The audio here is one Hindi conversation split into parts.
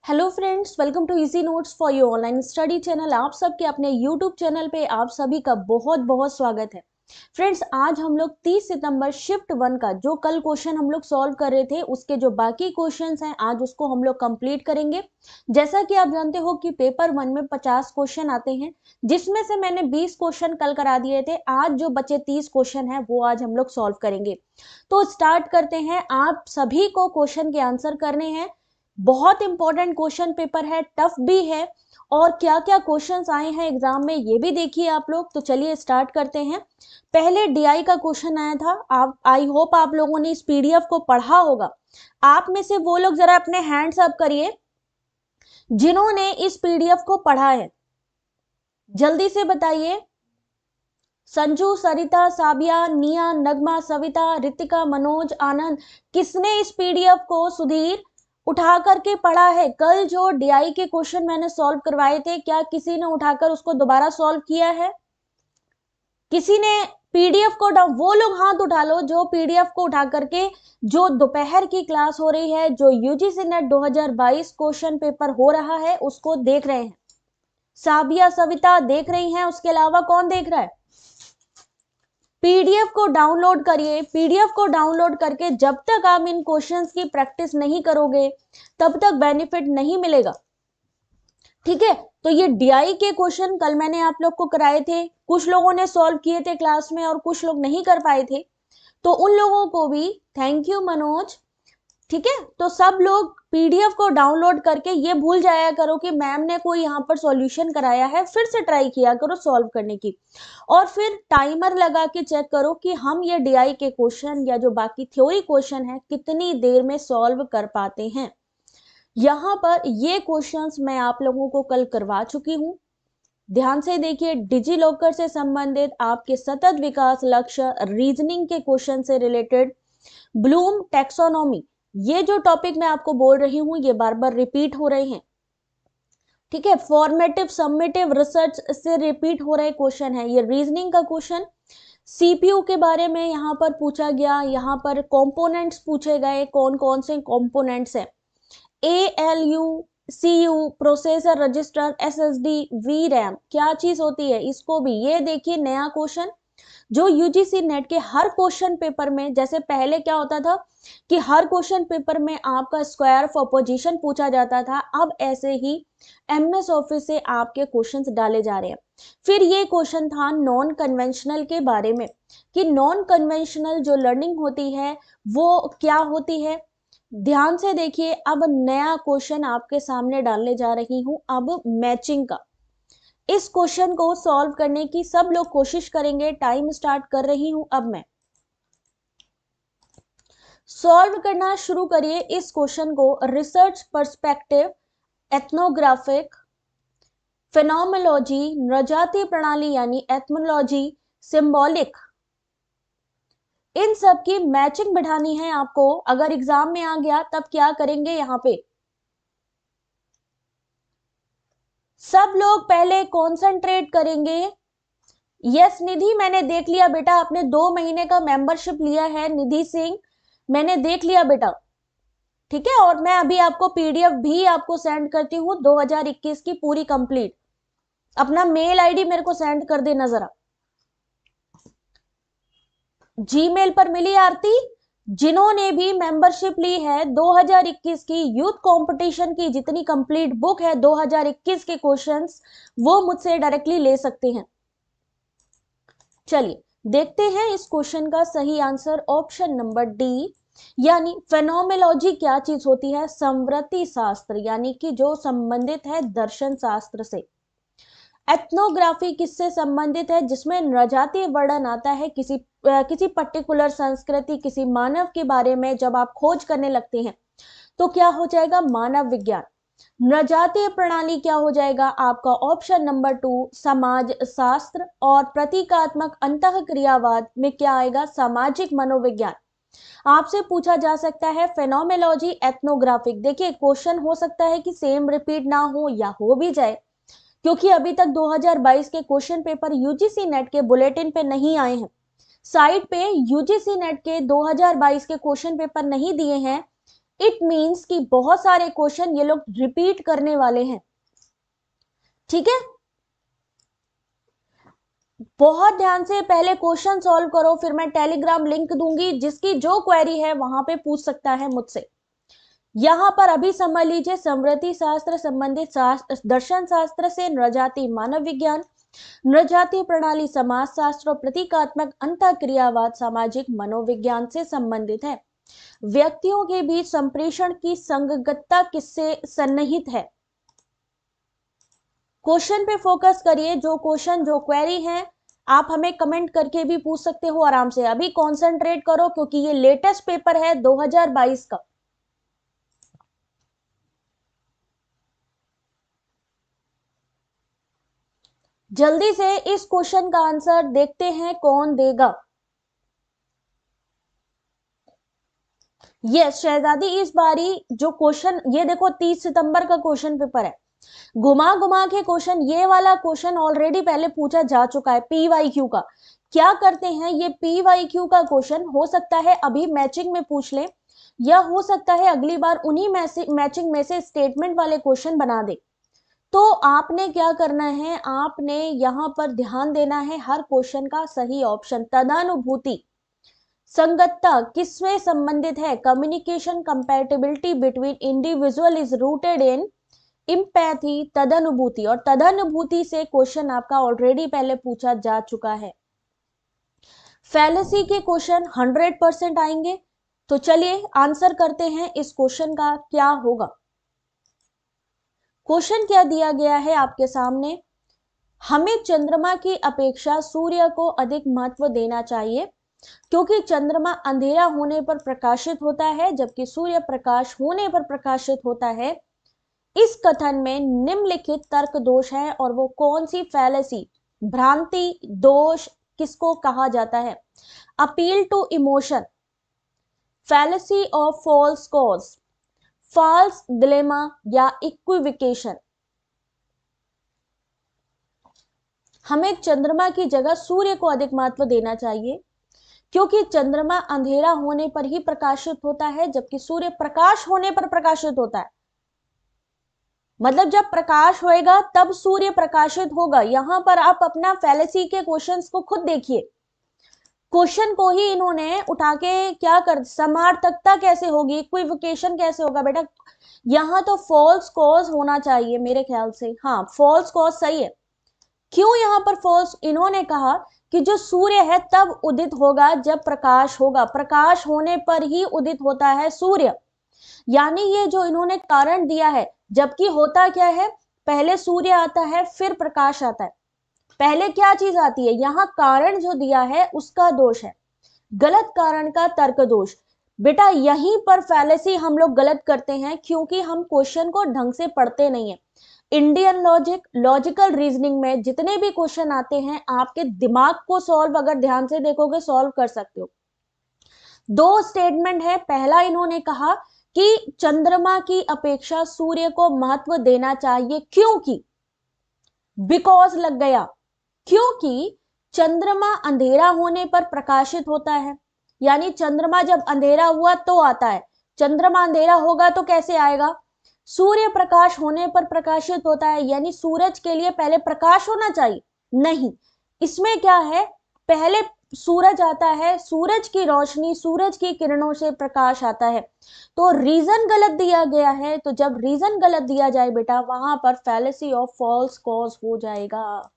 Hello friends, welcome to easy notes for your online study channel. आप सबके अपने यूट्यूब चैनल पे आप सभी का बहुत बहुत स्वागत है। फ्रेंड्स, आज हम लोग 30 सितंबर शिफ्ट 1 का जो कल क्वेश्चन हम लोग सॉल्व कर रहे थे उसके जो बाकी क्वेश्चंस हैं आज उसको हम लोग कंप्लीट करेंगे। जैसा कि आप जानते हो कि पेपर 1 में 50 क्वेश्चन आते हैं, जिसमें से मैंने 20 क्वेश्चन कल करा दिए थे। आज जो बचे 30 क्वेश्चन हैं वो आज हम लोग सॉल्व करेंगे। तो स्टार्ट करते हैं। आप सभी को क्वेश्चन के आंसर करने हैं। बहुत इंपॉर्टेंट क्वेश्चन पेपर है, टफ भी है, और क्या क्या क्वेश्चंस आए हैं एग्जाम में ये भी देखिए आप लोग। तो चलिए स्टार्ट करते हैं। पहले डीआई का क्वेश्चन आया था। आप आई होप आप लोगों ने इस पीडीएफ को पढ़ा होगा। आप में से वो लोग जरा अपने हैंड्स अप करिए जिन्होंने इस पीडीएफ को पढ़ा है, जल्दी से बताइए। संजू, सरिता, साबिया, निया, नगमा, सविता, रितिका, मनोज, आनंद, किसने इस पीडीएफ को सुधीर उठा करके पढ़ा है? कल जो डीआई के क्वेश्चन मैंने सॉल्व करवाए थे, क्या किसी ने उठाकर उसको दोबारा सॉल्व किया है? किसी ने पीडीएफ को वो लोग हाथ उठा लो जो पीडीएफ को उठा करके जो दोपहर की क्लास हो रही है, जो यूजीसी नेट 2022 क्वेश्चन पेपर हो रहा है उसको देख रहे हैं। साबिया, सविता देख रही हैं, उसके अलावा कौन देख रहा है? पीडीएफ को डाउनलोड करिए। पीडीएफ को डाउनलोड करके जब तक आप इन क्वेश्चंस की प्रैक्टिस नहीं करोगे तब तक बेनिफिट नहीं मिलेगा, ठीक है? तो ये डीआई के क्वेश्चन कल मैंने आप लोग को कराए थे, कुछ लोगों ने सॉल्व किए थे क्लास में और कुछ लोग नहीं कर पाए थे, तो उन लोगों को भी थैंक यू मनोज, ठीक है? तो सब लोग पीडीएफ को डाउनलोड करके ये भूल जाया करो कि मैम ने कोई यहाँ पर सॉल्यूशन कराया है, फिर से ट्राई किया करो सॉल्व करने की, और फिर टाइमर लगा के चेक करो कि हम ये डीआई के क्वेश्चन या जो बाकी थ्योरी क्वेश्चन है कितनी देर में सॉल्व कर पाते हैं। यहाँ पर ये क्वेश्चंस मैं आप लोगों को कल करवा चुकी हूँ। ध्यान से देखिए, डिजी लॉकर से संबंधित आपके सतत विकास लक्ष्य रीजनिंग के क्वेश्चन से रिलेटेड ब्लूम टैक्सोनॉमी, ये जो टॉपिक मैं आपको बोल रही हूं ये बार बार रिपीट हो रहे हैं, ठीक है? फॉर्मेटिव समेटिव रिसर्च से रिपीट हो रहे क्वेश्चन है। ये रीजनिंग का क्वेश्चन सीपीयू के बारे में यहाँ पर पूछा गया। यहाँ पर कंपोनेंट्स पूछे गए, कौन कौन से कंपोनेंट्स है। ALU, CU, processor, register, SSD, वी रैम क्या चीज होती है, इसको भी ये देखिए नया क्वेश्चन जो यूजीसी नेट के हर क्वेश्चन पेपर में, जैसे पहले क्या होता था कि हर क्वेश्चन पेपर में आपका स्क्वायर ऑफ अपोजिशन पूछा जाता था, अब ऐसे ही एमएस ऑफिस से आपके क्वेश्चंस डाले जा रहे हैं। फिर ये क्वेश्चन था नॉन कन्वेंशनल के बारे में कि नॉन कन्वेंशनल जो लर्निंग होती है वो क्या होती है। ध्यान से देखिए, अब नया क्वेश्चन आपके सामने डालने जा रही हूं, अब मैचिंग का। इस क्वेश्चन को सॉल्व करने की सब लोग कोशिश करेंगे। टाइम स्टार्ट कर रही हूं अब मैं। सॉल्व करना शुरू करिए इस क्वेश्चन को। रिसर्च पर्सपेक्टिव, एथनोग्राफिक, फेनोमेनोलॉजी, नृजातीय प्रणाली यानी एथमोलॉजी, सिंबॉलिक, इन सब की मैचिंग बिठानी है आपको। अगर एग्जाम में आ गया तब क्या करेंगे, यहाँ पे सब लोग पहले कॉन्सेंट्रेट करेंगे। यस निधि, मैंने देख लिया बेटा, आपने 2 महीने का मेंबरशिप लिया है। निधि सिंह, मैंने देख लिया बेटा, ठीक है? और मैं अभी आपको पीडीएफ भी आपको सेंड करती हूँ 2021 की पूरी कंप्लीट। अपना मेल आईडी मेरे को सेंड कर देना जरा। जीमेल पर मिली आरती? जिन्होंने भी मेंबरशिप ली है 2021 की यूथ कंपटीशन की जितनी कंप्लीट बुक है 2021 के क्वेश्चंस, वो मुझसे डायरेक्टली ले सकते हैं। चलिए देखते हैं इस क्वेश्चन का सही आंसर। ऑप्शन नंबर डी, यानी फेनोमेनोलॉजी क्या चीज होती है? संवृत्ति शास्त्र, यानी कि जो संबंधित है दर्शन शास्त्र से। एथनोग्राफी किससे संबंधित है? जिसमें नृजातीय वर्णन आता है किसी पर्टिकुलर संस्कृति, किसी मानव के बारे में जब आप खोज करने लगते हैं तो क्या हो जाएगा? मानव विज्ञान। नृजातीय प्रणाली क्या हो जाएगा आपका? ऑप्शन नंबर 2 समाज शास्त्र। और प्रतीकात्मक अंतःक्रियावाद में क्या आएगा? सामाजिक मनोविज्ञान। आपसे पूछा जा सकता है फेनोमेनोलॉजी, एथनोग्राफिक। देखिए क्वेश्चन हो सकता है कि सेम रिपीट ना हो या हो भी जाए, क्योंकि अभी तक 2022 के क्वेश्चन पेपर यूजीसी नेट के बुलेटिन पे नहीं आए हैं। साइट पे यूजीसी नेट के 2022 के क्वेश्चन पेपर नहीं दिए हैं, इट मीन्स कि बहुत सारे क्वेश्चन ये लोग रिपीट करने वाले हैं। ठीक है, बहुत ध्यान से पहले क्वेश्चन सॉल्व करो, फिर मैं टेलीग्राम लिंक दूंगी, जिसकी जो क्वेरी है वहां पे पूछ सकता है मुझसे। यहां पर अभी समझ लीजिए, समृद्धि शास्त्र संबंधित दर्शन शास्त्र से नृजाति मानव विज्ञान, नृजाति प्रणाली समाज शास्त्र और प्रतीकात्मक अंतःक्रियावाद सामाजिक मनोविज्ञान से संबंधित है। व्यक्तियों के बीच संप्रेषण की संगतता किससे सन्निहित है? क्वेश्चन पे फोकस करिए, जो क्वेश्चन जो क्वेरी है आप हमें कमेंट करके भी पूछ सकते हो आराम से। अभी कॉन्सेंट्रेट करो क्योंकि ये लेटेस्ट पेपर है 2022 का। जल्दी से इस क्वेश्चन का आंसर देखते हैं कौन देगा। यस शहजादी, इस बारी जो क्वेश्चन ये देखो 30 सितंबर का क्वेश्चन पेपर है, घुमा घुमा के क्वेश्चन, ये वाला क्वेश्चन ऑलरेडी पहले पूछा जा चुका है पीवाईक्यू का। क्या करते हैं, ये पीवाईक्यू का क्वेश्चन हो सकता है अभी मैचिंग में पूछ ले, या हो सकता है अगली बार उन्हीं मैचिंग में से स्टेटमेंट वाले क्वेश्चन बना दे। तो आपने क्या करना है, आपने यहां पर ध्यान देना है हर क्वेश्चन का सही ऑप्शन। तदानुभूति संगतता किसमें संबंधित है? Communication compatibility between individual is rooted in empathy, तदानुभूति, और तदानुभूति से क्वेश्चन आपका ऑलरेडी पहले पूछा जा चुका है। फैलेसी के क्वेश्चन 100% आएंगे। तो चलिए आंसर करते हैं इस क्वेश्चन का क्या होगा। क्वेश्चन क्या दिया गया है आपके सामने, हमें चंद्रमा की अपेक्षा सूर्य को अधिक महत्व देना चाहिए क्योंकि चंद्रमा अंधेरा होने पर प्रकाशित होता है जबकि सूर्य प्रकाश होने पर प्रकाशित होता है। इस कथन में निम्नलिखित तर्क दोष है और वो कौन सी फैलेसी, भ्रांति, दोष किसको कहा जाता है? Appeal to emotion, fallacy of false cause, false dilemma या इक्विविकेशन। हमें चंद्रमा की जगह सूर्य को अधिक महत्व देना चाहिए क्योंकि चंद्रमा अंधेरा होने पर ही प्रकाशित होता है जबकि सूर्य प्रकाश होने पर प्रकाशित होता है। मतलब जब प्रकाश होएगा तब सूर्य प्रकाशित होगा। यहां पर आप अपना फैलेसी के क्वेश्चंस को खुद देखिए, क्वेश्चन को ही इन्होंने उठा के क्या कर, समार्थकता कैसे होगी, इक्विवोकेशन कैसे होगा बेटा। यहां तो फॉल्स कॉज होना चाहिए मेरे ख्याल से, हाँ फॉल्स कॉज सही है। क्यों यहां पर फॉल्स? इन्होंने कहा कि जो सूर्य है तब उदित होगा जब प्रकाश होगा, प्रकाश होने पर ही उदित होता है सूर्य। यानी ये जो इन्होंने कारण दिया है, जबकि होता क्या है, पहले सूर्य आता है फिर प्रकाश आता है, पहले क्या चीज आती है, यहां कारण जो दिया है उसका दोष है, गलत कारण का तर्क दोष। बेटा यहीं पर फैलेसी हम लोग गलत करते हैं क्योंकि हम क्वेश्चन को ढंग से पढ़ते नहीं है। इंडियन लॉजिकल रीजनिंग में जितने भी क्वेश्चन आते हैं आपके दिमाग को सॉल्व अगर ध्यान से देखोगे सॉल्व कर सकते हो। दो स्टेटमेंट है, पहला इन्होंने कहा कि चंद्रमा की अपेक्षा सूर्य को महत्व देना चाहिए क्योंकि, बिकॉज लग गया, क्योंकि चंद्रमा अंधेरा होने पर प्रकाशित होता है, यानी चंद्रमा जब अंधेरा हुआ तो आता है, चंद्रमा अंधेरा होगा तो कैसे आएगा, सूर्य प्रकाश होने पर प्रकाशित होता है, यानी सूरज के लिए पहले प्रकाश होना चाहिए, नहीं, इसमें क्या है, पहले सूरज आता है, सूरज की रोशनी, सूरज की किरणों से प्रकाश आता है। तो रीजन गलत दिया गया है, तो जब रीजन गलत दिया जाए बेटा वहां पर फैलेसी ऑफ फॉल्स कॉज हो जाएगा।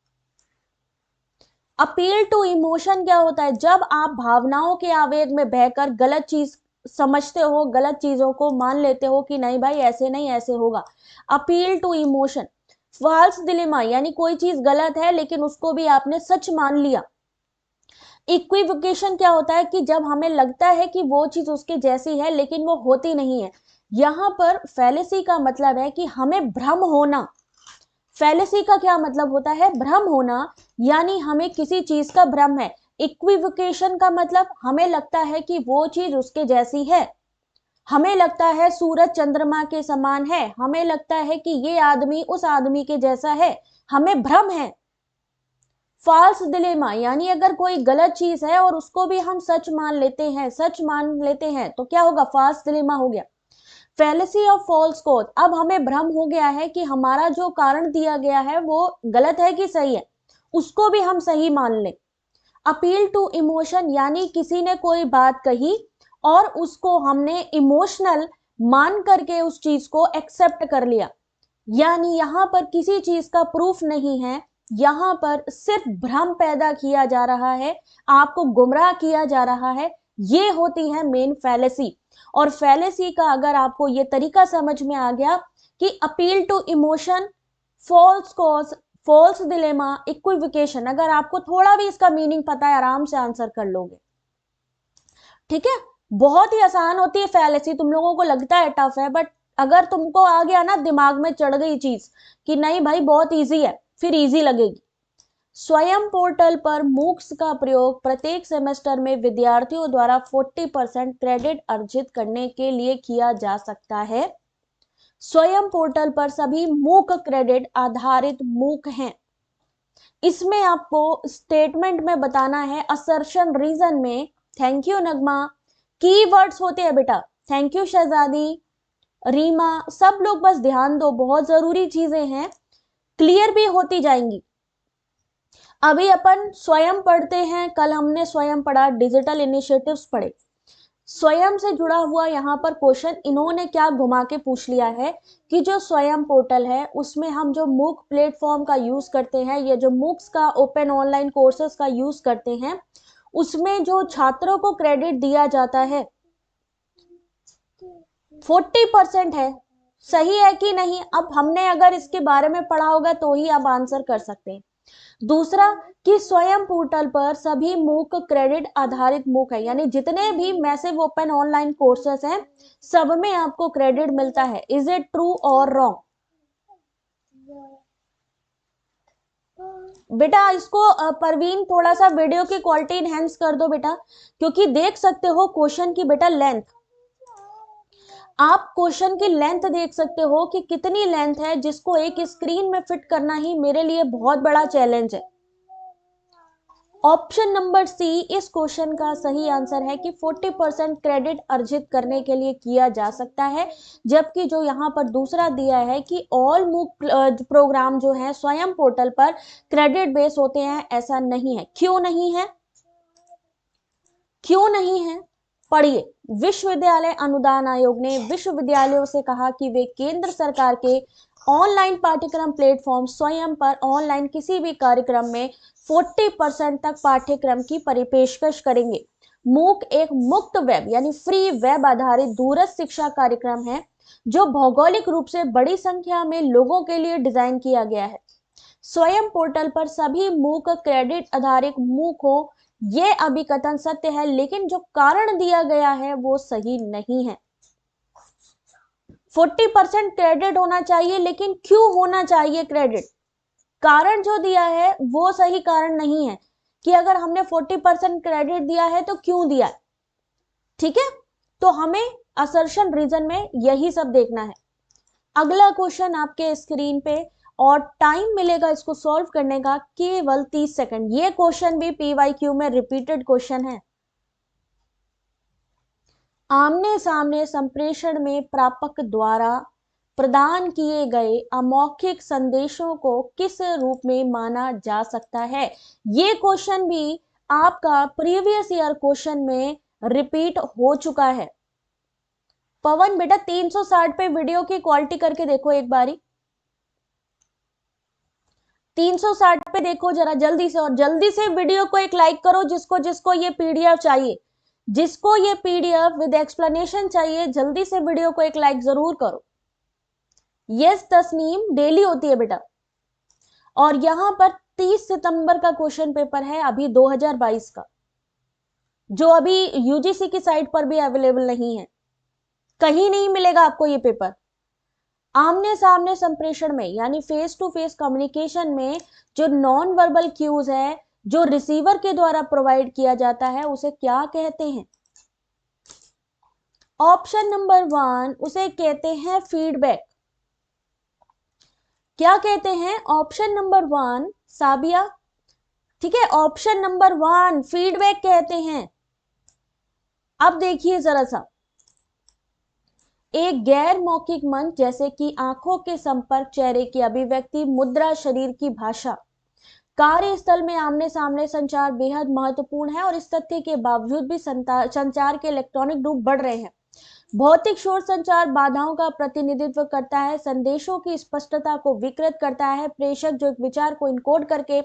अपील टू इमोशन क्या होता है, जब आप भावनाओं के आवेग में बहकर गलत चीज समझते हो, गलत चीजों को मान लेते हो कि नहीं भाई ऐसे नहीं ऐसे होगा, appeal to emotion. False dilemma यानी कोई चीज गलत है लेकिन उसको भी आपने सच मान लिया। इक्विवोकेशन क्या होता है कि जब हमें लगता है कि वो चीज उसके जैसी है लेकिन वो होती नहीं है। यहां पर फैलेसी का मतलब है कि हमें भ्रम होना, फैलेसी का क्या मतलब होता है, भ्रम होना, यानी हमें किसी चीज का भ्रम है। इक्विवोकेशन का मतलब हमें लगता है कि वो चीज उसके जैसी है, हमें लगता है सूरज चंद्रमा के समान है, हमें लगता है कि ये आदमी उस आदमी के जैसा है, हमें भ्रम है। फॉल्स डिलेमा यानी अगर कोई गलत चीज है और उसको भी हम सच मान लेते हैं, सच मान लेते हैं तो क्या होगा, फॉल्स डिलेमा हो गया। फैलेसी ऑफ फॉल्स कोज, अब हमें भ्रम हो गया है कि हमारा जो कारण दिया गया है वो गलत है कि सही है, उसको भी हम सही मान लें। अपील टू इमोशन, यानी किसी ने कोई बात कही और उसको हमने इमोशनल मान करके उस चीज को एक्सेप्ट कर लिया, यानी यहां पर किसी चीज का प्रूफ नहीं है, यहां पर सिर्फ भ्रम पैदा किया जा रहा है, आपको गुमराह किया जा रहा है, ये होती है मेन फैलेसी। और फैलेसी का अगर आपको ये तरीका समझ में आ गया कि appeal to emotion, false cause, false dilemma, equivocation, अगर आपको थोड़ा भी इसका मीनिंग पता है आराम से आंसर कर लोगे। ठीक है, बहुत ही आसान होती है फैलेसी, तुम लोगों को लगता है टफ है, बट अगर तुमको आ गया ना, दिमाग में चढ़ गई चीज कि नहीं भाई बहुत इजी है, फिर इजी लगेगी। स्वयं पोर्टल पर मूक्स का प्रयोग प्रत्येक सेमेस्टर में विद्यार्थियों द्वारा 40% क्रेडिट अर्जित करने के लिए किया जा सकता है। स्वयं पोर्टल पर सभी मूक क्रेडिट आधारित मूक हैं। इसमें आपको स्टेटमेंट में बताना है, असर्शन रीजन में, थैंक यू नगमा, कीवर्ड्स होते हैं बेटा, थैंक यू शहजादी, रीमा, सब लोग बस ध्यान दो, बहुत जरूरी चीजें हैं, क्लियर भी होती जाएंगी। अभी अपन स्वयं पढ़ते हैं, कल हमने स्वयं पढ़ा, डिजिटल इनिशिएटिव्स पढ़े, स्वयं से जुड़ा हुआ यहाँ पर क्वेश्चन इन्होंने क्या घुमा के पूछ लिया है कि जो स्वयं पोर्टल है उसमें हम जो मूक प्लेटफॉर्म का यूज करते हैं, ये जो मूक्स का ओपन ऑनलाइन कोर्सेज का यूज करते हैं, उसमें जो छात्रों को क्रेडिट दिया जाता है 40% है, सही है कि नहीं? अब हमने अगर इसके बारे में पढ़ा होगा तो ही आप आंसर कर सकते हैं। दूसरा कि स्वयं पोर्टल पर सभी मूक क्रेडिट आधारित मूक है, यानी जितने भी मैसिव ओपन ऑनलाइन कोर्सेस हैं सब में आपको क्रेडिट मिलता है। इज इट ट्रू और रॉन्ग? बेटा इसको परवीन थोड़ा सा वीडियो की क्वालिटी इनहेंस कर दो बेटा, क्योंकि देख सकते हो क्वेश्चन की बेटा लेंथ, आप क्वेश्चन की लेंथ देख सकते हो कि कितनी लेंथ है, जिसको एक स्क्रीन में फिट करना ही मेरे लिए बहुत बड़ा चैलेंज है। ऑप्शन नंबर सी इस क्वेश्चन का सही आंसर है कि 40% क्रेडिट अर्जित करने के लिए किया जा सकता है, जबकि जो यहाँ पर दूसरा दिया है कि ऑल मूक प्रोग्राम जो है स्वयं पोर्टल पर क्रेडिट बेस होते हैं, ऐसा नहीं है। क्यों नहीं है? क्यों नहीं है? पढ़िए, विश्वविद्यालय अनुदान आयोग ने विश्वविद्यालयों से कहा कि वे केंद्र सरकार के ऑनलाइन पाठ्यक्रम प्लेटफॉर्म स्वयं पर ऑनलाइन किसी भी कार्यक्रम में 40% तक पाठ्यक्रम की पेशकश करेंगे। मूक एक मुक्त वेब यानी फ्री वेब आधारित दूरस्थ शिक्षा कार्यक्रम है जो भौगोलिक रूप से बड़ी संख्या में लोगों के लिए डिजाइन किया गया है। स्वयं पोर्टल पर सभी मूक क्रेडिट आधारित मूक हो, ये अभिकथन सत्य है, लेकिन जो कारण दिया गया है वो सही नहीं है। 40% क्रेडिट होना चाहिए, लेकिन क्यों होना चाहिए क्रेडिट? कारण जो दिया है वो सही कारण नहीं है कि अगर हमने 40% क्रेडिट दिया है तो क्यों दिया है। ठीक है, तो हमें असर्शन रीजन में यही सब देखना है। अगला क्वेश्चन आपके स्क्रीन पे, और टाइम मिलेगा इसको सॉल्व करने का केवल 30 सेकंड। ये क्वेश्चन भी पीवाईक्यू में रिपीटेड क्वेश्चन है। आमने सामने संप्रेषण में प्रापक द्वारा प्रदान किए गए अमौखिक संदेशों को किस रूप में माना जा सकता है? ये क्वेश्चन भी आपका प्रीवियस ईयर क्वेश्चन में रिपीट हो चुका है। पवन बेटा 360 पे वीडियो की क्वालिटी करके देखो एक बारी, 360 पे देखो जरा जल्दी से, और जल्दी से वीडियो को एक लाइक करो जिसको जिसको ये पीडीएफ चाहिए, जिसको ये पीडीएफ विद एक्सप्लेनेशन चाहिए, जल्दी से वीडियो को एक लाइक जरूर करो। यस तस्नीम, डेली होती है बेटा। और यहां पर 30 सितंबर का क्वेश्चन पेपर है अभी 2022 का, जो अभी यूजीसी की साइट पर भी अवेलेबल नहीं है, कहीं नहीं मिलेगा आपको ये पेपर। आमने सामने संप्रेषण में यानी फेस टू फेस कम्युनिकेशन में जो नॉन वर्बल क्यूज है जो रिसीवर के द्वारा प्रोवाइड किया जाता है उसे क्या कहते हैं? ऑप्शन नंबर 1 उसे कहते हैं फीडबैक। क्या कहते हैं? ऑप्शन नंबर 1 साबिया, ठीक है, ऑप्शन नंबर 1 फीडबैक कहते हैं। अब देखिए जरा सा, एक गैर मौखिक मंच जैसे कि आंखों के संपर्क, चेहरे की अभिव्यक्ति, मुद्रा, शरीर की भाषा। कार्यस्थल में आमने सामने संचार बेहद महत्वपूर्ण है और इस तथ्य के बावजूद भी संचार के इलेक्ट्रॉनिक रूप बढ़ रहे हैं। भौतिक शोर संचार बाधाओं का प्रतिनिधित्व करता है, संदेशों की स्पष्टता को विकृत करता है। प्रेषक जो एक विचार को इनकोड करके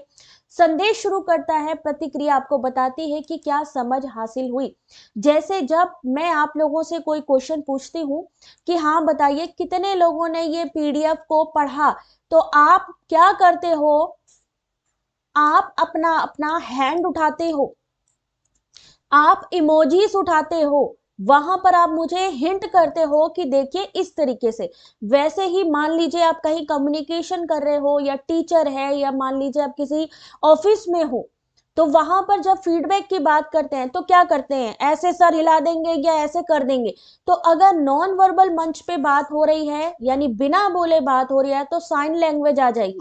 संदेश शुरू करता है, प्रतिक्रिया आपको बताती है कि क्या समझ हासिल हुई। जैसे जब मैं आप लोगों से कोई क्वेश्चन पूछती हूँ कि हाँ बताइए कितने लोगों ने ये पीडीएफ को पढ़ा, तो आप क्या करते हो, आप अपना अपना हैंड उठाते हो, आप इमोजीज उठाते हो, वहां पर आप मुझे हिंट करते हो कि देखिए इस तरीके से। वैसे ही मान लीजिए आप कहीं कम्युनिकेशन कर रहे हो या टीचर है, या मान लीजिए आप किसी ऑफिस में हो, तो वहां पर जब फीडबैक की बात करते हैं तो क्या करते हैं, ऐसे सर हिला देंगे या ऐसे कर देंगे। तो अगर नॉन वर्बल मंच पे बात हो रही है, यानी बिना बोले बात हो रही है, तो साइन लैंग्वेज आ जाएगी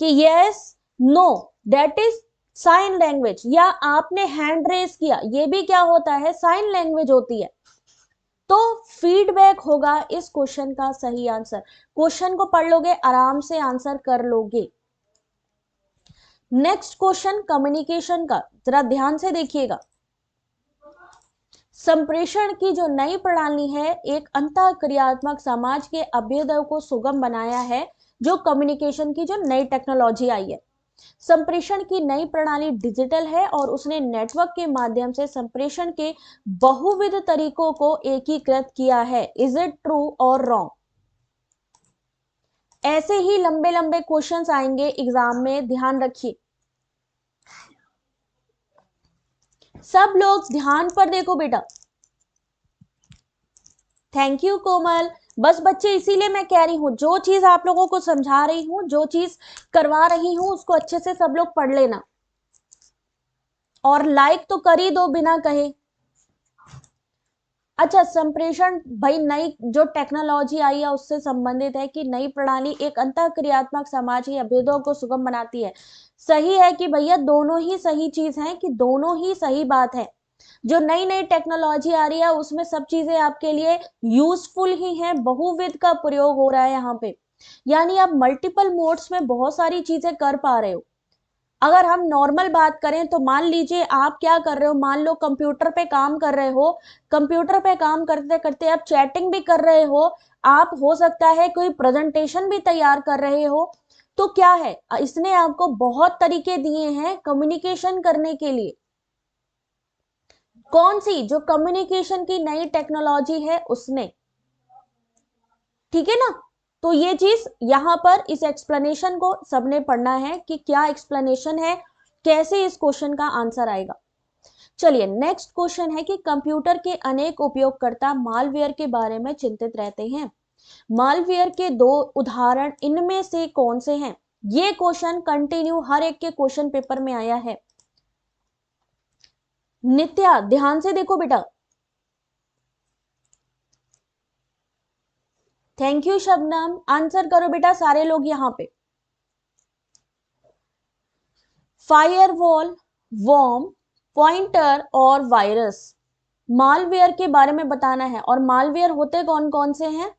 कि yes, no, that is sign language. या आपने हैंड रेस किया, ये भी क्या होता है, साइन लैंग्वेज होती है। तो फीडबैक होगा इस क्वेश्चन का सही आंसर। क्वेश्चन को पढ़ लोगे, आराम से आंसर कर लोगे। नेक्स्ट क्वेश्चन कम्युनिकेशन का, जरा ध्यान से देखिएगा। संप्रेषण की जो नई प्रणाली है, एक अंतःक्रियात्मक समाज के अभ्युदय को सुगम बनाया है, जो कम्युनिकेशन की जो नई टेक्नोलॉजी आई है। संप्रेषण की नई प्रणाली डिजिटल है और उसने नेटवर्क के माध्यम से संप्रेषण के बहुविध तरीकों को एकीकृत किया है। इज इट ट्रू और रॉन्ग? ऐसे ही लंबे लंबे क्वेश्चंस आएंगे एग्जाम में, ध्यान रखिए। सब लोग ध्यान पर देखो बेटा। थैंक यू कोमल। बस बच्चे, इसीलिए मैं कह रही हूं, जो चीज आप लोगों को समझा रही हूं, जो चीज करवा रही हूं, उसको अच्छे से सब लोग पढ़ लेना और लाइक तो कर ही दो बिना कहे। अच्छा, संप्रेषण भाई नई जो टेक्नोलॉजी आई है उससे संबंधित है कि नई प्रणाली एक अंतःक्रियात्मक समाज के अभ्युदय को सुगम बनाती है। सही है कि भैया, दोनों ही सही चीज है, कि दोनों ही सही बात है। जो नई नई टेक्नोलॉजी आ रही है उसमें सब चीजें आपके लिए यूजफुल ही हैं, बहुविध का प्रयोग हो रहा है यहाँ पे, यानी आप मल्टीपल मोड्स में बहुत सारी चीजें कर पा रहे हो। अगर हम नॉर्मल बात करें तो मान लीजिए आप क्या कर रहे हो, मान लो कंप्यूटर पे काम कर रहे हो, कंप्यूटर पे काम करते करते आप चैटिंग भी कर रहे हो, आप हो सकता है कोई प्रेजेंटेशन भी तैयार कर रहे हो। तो क्या है, इसने आपको बहुत तरीके दिए हैं कम्युनिकेशन करने के लिए। कौन सी, जो कम्युनिकेशन की नई टेक्नोलॉजी है उसने, ठीक है ना। तो ये चीज यहां पर इस एक्सप्लेनेशन को सबने पढ़ना है कि क्या एक्सप्लेनेशन है, कैसे इस क्वेश्चन का आंसर आएगा। चलिए नेक्स्ट क्वेश्चन है कि कंप्यूटर के अनेक उपयोगकर्ता मालवेयर के बारे में चिंतित रहते हैं। मालवेयर के दो उदाहरण इनमें से कौन से हैं? ये क्वेश्चन कंटिन्यू हर एक के क्वेश्चन पेपर में आया है। नित्या ध्यान से देखो बेटा। थैंक यू शबनम, आंसर करो बेटा सारे लोग यहाँ पे। फायरवॉल, वॉर्म, पॉइंटर और वायरस। मालवेयर के बारे में बताना है, और मालवेयर होते कौन कौन से हैं?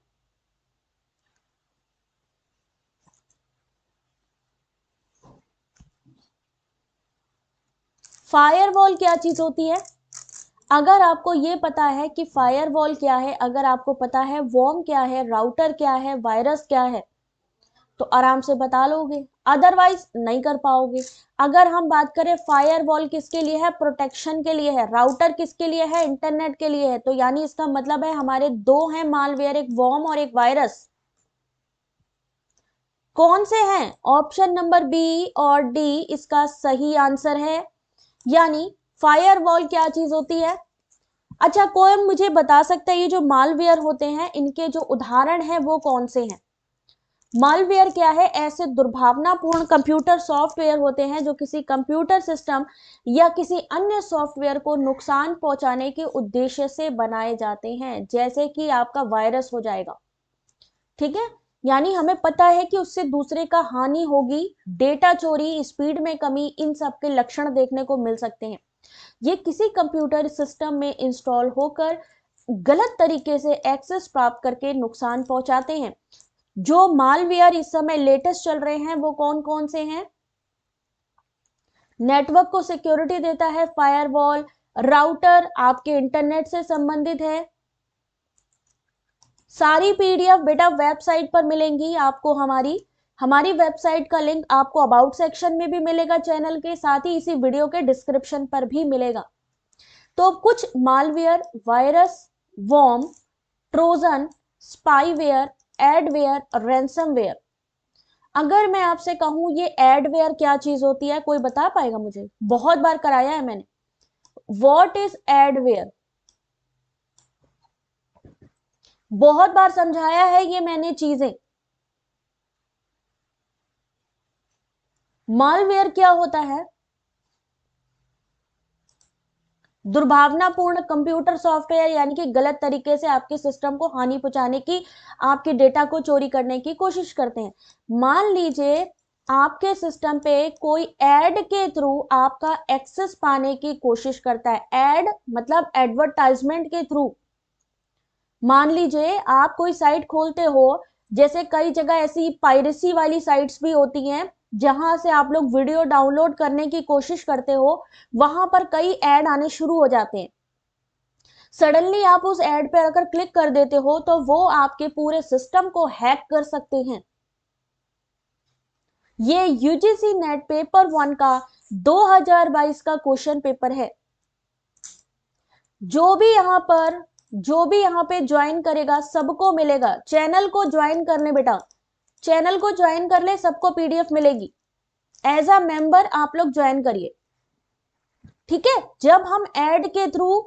फायरवॉल क्या चीज होती है? अगर आपको ये पता है कि फायरवॉल क्या है, अगर आपको पता है वॉर्म क्या है, राउटर क्या है, वायरस क्या है, तो आराम से बता लोगे, अदरवाइज नहीं कर पाओगे। अगर हम बात करें फायरवॉल किसके लिए है, प्रोटेक्शन के लिए है, राउटर किसके लिए है, इंटरनेट के लिए है, तो यानी इसका मतलब है हमारे दो हैं मालवेयर, एक वॉर्म और एक वायरस। कौन से हैं? ऑप्शन नंबर बी और डी इसका सही आंसर है। यानी फायरवॉल क्या चीज होती है? अच्छा, कोई मुझे बता सकता है ये जो मालवेयर होते हैं इनके जो उदाहरण हैं वो कौन से हैं? मालवेयर क्या है? ऐसे दुर्भावनापूर्ण कंप्यूटर सॉफ्टवेयर होते हैं जो किसी कंप्यूटर सिस्टम या किसी अन्य सॉफ्टवेयर को नुकसान पहुंचाने के उद्देश्य से बनाए जाते हैं, जैसे कि आपका वायरस हो जाएगा, ठीक है। यानी हमें पता है कि उससे दूसरे का हानि होगी, डेटा चोरी, स्पीड में कमी, इन सब के लक्षण देखने को मिल सकते हैं। ये किसी कंप्यूटर सिस्टम में इंस्टॉल होकर गलत तरीके से एक्सेस प्राप्त करके नुकसान पहुंचाते हैं। जो मालवेयर इस समय लेटेस्ट चल रहे हैं वो कौन कौन से हैं? नेटवर्क को सिक्योरिटी देता है फायरवॉल, राउटर आपके इंटरनेट से संबंधित है। सारी पीडीएफ बेटा वेबसाइट पर मिलेंगी आपको। हमारी वेबसाइट का लिंक आपको अबाउट सेक्शन में भी मिलेगा चैनल के, साथ ही इसी वीडियो के डिस्क्रिप्शन पर भी मिलेगा। तो कुछ malware, virus, worm, Trojan, spyware, adware, ransomware. अगर मैं आपसे कहूं ये एडवेयर क्या चीज होती है, कोई बता पाएगा मुझे? बहुत बार कराया है मैंने। What is adware? बहुत बार समझाया है ये मैंने चीजें। मालवेयर क्या होता है? दुर्भावनापूर्ण कंप्यूटर सॉफ्टवेयर, यानी कि गलत तरीके से आपके सिस्टम को हानि पहुंचाने की, आपके डेटा को चोरी करने की कोशिश करते हैं। मान लीजिए आपके सिस्टम पे कोई एड के थ्रू आपका एक्सेस पाने की कोशिश करता है। एड मतलब एडवर्टाइजमेंट के थ्रू। मान लीजिए आप कोई साइट खोलते हो, जैसे कई जगह ऐसी पायरेसी वाली साइट्स भी होती हैं जहां से आप लोग वीडियो डाउनलोड करने की कोशिश करते हो, वहां पर कई ऐड आने शुरू हो जाते हैं। सडनली आप उस ऐड पर अगर क्लिक कर देते हो तो वो आपके पूरे सिस्टम को हैक कर सकते हैं। ये यूजीसी नेट पेपर 1 का 2022 का क्वेश्चन पेपर है। जो भी यहां पे ज्वाइन करेगा सबको मिलेगा। चैनल को ज्वाइन करने बेटा, चैनल को ज्वाइन कर ले, सबको पीडीएफ मिलेगी। एज अ मेंबर आप लोग ज्वाइन करिए, ठीक है। जब हम ऐड के थ्रू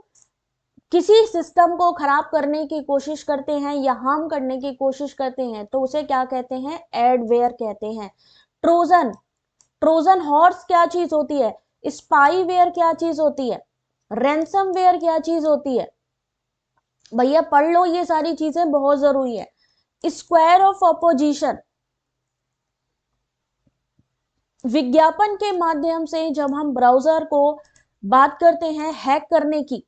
किसी सिस्टम को खराब करने की कोशिश करते हैं या हार्म करने की कोशिश करते हैं तो उसे क्या कहते हैं? एडवेयर कहते हैं। ट्रोजन, ट्रोजन हॉर्स क्या चीज होती है? स्पाईवेयर क्या चीज होती है? रैंसमवेयर क्या चीज होती है? भैया पढ़ लो, ये सारी चीजें बहुत जरूरी है। स्क्वायर ऑफ ऑपोजिशन, विज्ञापन के माध्यम से जब हम ब्राउजर को बात करते हैं हैक करने की,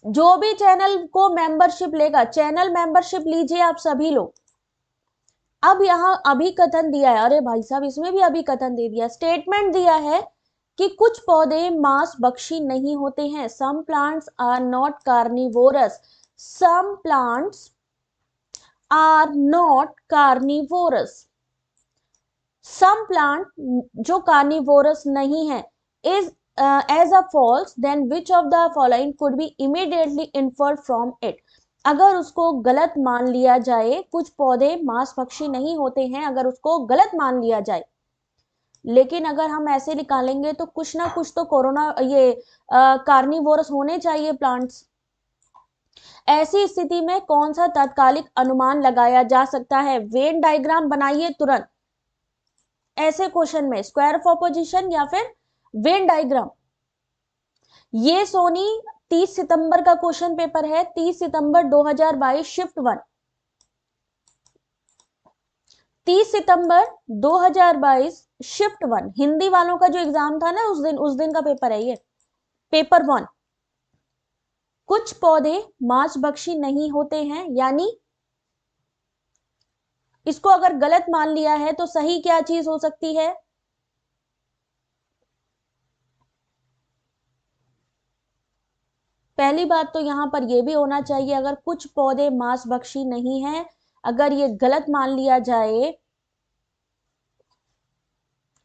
जो भी चैनल को मेंबरशिप लेगा, चैनल मेंबरशिप लीजिए आप सभी लोग। अब यहां अभिकथन दिया है, अरे भाई साहब इसमें भी अभिकथन दे दिया, स्टेटमेंट दिया है कि कुछ पौधे मांस भक्षी नहीं होते हैं। Some plants are not carnivorous, some plants are not carnivorous. Some plant जो कार्निवोरस नहीं है is as a false, then which of the following could be immediately inferred from it. अगर उसको गलत मान लिया जाए, कुछ पौधे मांस भक्षी नहीं होते हैं, अगर उसको गलत मान लिया जाए, लेकिन अगर हम ऐसे निकालेंगे तो कुछ ना कुछ तो कोरोना ये कार्निवोरस होने चाहिए प्लांट्स। ऐसी स्थिति में कौन सा तात्कालिक अनुमान लगाया जा सकता है? वेन डायग्राम बनाइए तुरंत ऐसे क्वेश्चन में, स्क्वायर ऑफ ऑपोजिशन या फिर वेन डायग्राम। ये सोनी 30 सितंबर का क्वेश्चन पेपर है, 30 सितंबर 2022 शिफ्ट 1। 30 सितंबर 2022 शिफ्ट 1 हिंदी वालों का जो एग्जाम था ना उस दिन का पेपर है ये, पेपर 1। कुछ पौधे मांसभक्षी नहीं होते हैं, यानी इसको अगर गलत मान लिया है तो सही क्या चीज हो सकती है? पहली बात तो यहां पर यह भी होना चाहिए, अगर कुछ पौधे मांसभक्षी नहीं हैं, अगर ये गलत मान लिया जाए,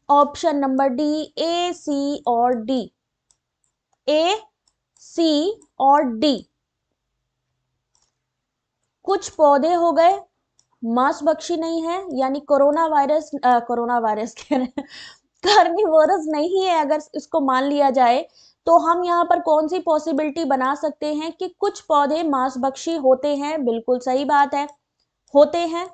ऑप्शन नंबर डी, ए, सी और डी, ए, सी और डी। कुछ पौधे हो गए मांसभक्षी नहीं है, यानी कोरोना वायरस कह रहे हैं, कार्निवोरस नहीं है। अगर इसको मान लिया जाए तो हम यहाँ पर कौन सी पॉसिबिलिटी बना सकते हैं कि कुछ पौधे मांसभक्षी होते हैं? बिल्कुल सही बात है, होते हैं।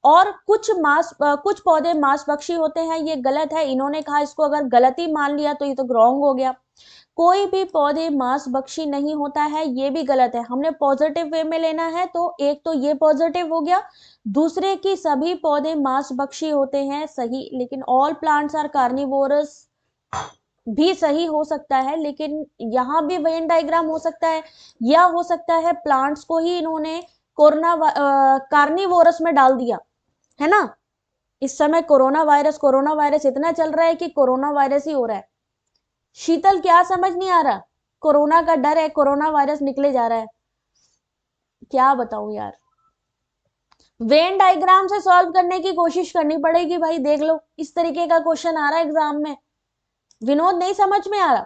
और कुछ पौधे मांसभक्षी होते हैं, ये गलत है। इन्होंने कहा इसको अगर गलत ही मान लिया तो ये तो रॉन्ग हो गया। कोई भी पौधे मांसभक्षी नहीं होता है, ये भी गलत है। हमने पॉजिटिव वे में लेना है तो एक तो ये पॉजिटिव हो गया, दूसरे की सभी पौधे मांसभक्षी होते हैं, सही। लेकिन ऑल प्लांट्स आर कार्निवोरस भी सही हो सकता है, लेकिन यहाँ भी वेन डायग्राम हो सकता है, या हो सकता है प्लांट्स को ही इन्होंने कार्निवोरस में डाल दिया, है ना। इस समय कोरोना वायरस इतना चल रहा है कि कोरोना वायरस ही हो रहा है। शीतल क्या समझ नहीं आ रहा? कोरोना का डर है, कोरोना वायरस निकले जा रहा है, क्या बताऊं यार। वेन डायग्राम से सॉल्व करने की कोशिश करनी पड़ेगी भाई, देख लो इस तरीके का क्वेश्चन आ रहा है एग्जाम में। विनोद नहीं समझ में आ रहा?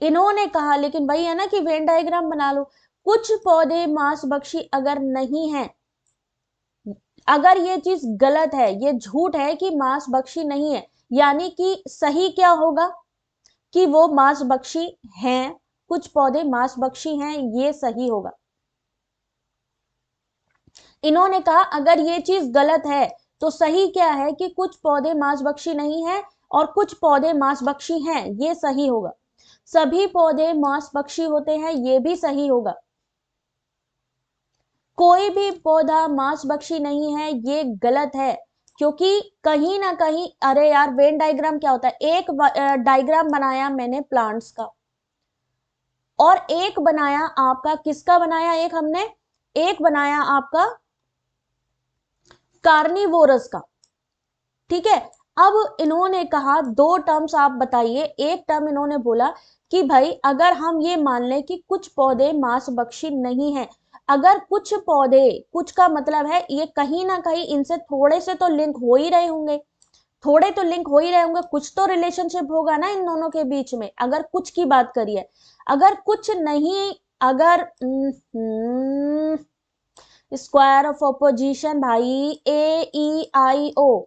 इन्होंने कहा लेकिन वही है ना कि वेन डायग्राम बना लो। कुछ पौधे मांसभक्षी अगर नहीं है, अगर ये चीज गलत है, ये झूठ है कि मांसभक्षी नहीं है, यानी कि सही क्या होगा कि वो मांसभक्षी हैं, कुछ पौधे मांसभक्षी हैं, ये सही होगा। इन्होंने कहा अगर ये चीज गलत है तो सही क्या है कि कुछ पौधे मांसभक्षी नहीं है और कुछ पौधे मांसभक्षी हैं, ये सही होगा। सभी पौधे मांसभक्षी होते हैं, ये भी सही होगा। कोई भी पौधा मांसभक्षी नहीं है, ये गलत है, क्योंकि कहीं ना कहीं, अरे यार वेन डायग्राम क्या होता है, एक डायग्राम बनाया मैंने प्लांट्स का और एक बनाया आपका, किसका बनाया, एक बनाया आपका कार्निवोरस का, ठीक है। अब इन्होंने कहा दो टर्म्स आप बताइए। एक टर्म इन्होंने बोला कि भाई अगर हम ये मान लें कि कुछ पौधे मांसभक्षी नहीं है, अगर कुछ पौधे, कुछ का मतलब है ये कहीं ना कहीं इनसे थोड़े से तो लिंक हो ही रहे होंगे, थोड़े तो लिंक हो ही रहे होंगे, कुछ तो रिलेशनशिप होगा ना इन दोनों के बीच में, अगर कुछ की बात करिए। अगर कुछ नहीं, अगर स्क्वायर ऑफ ऑपोजिशन भाई, AEIO,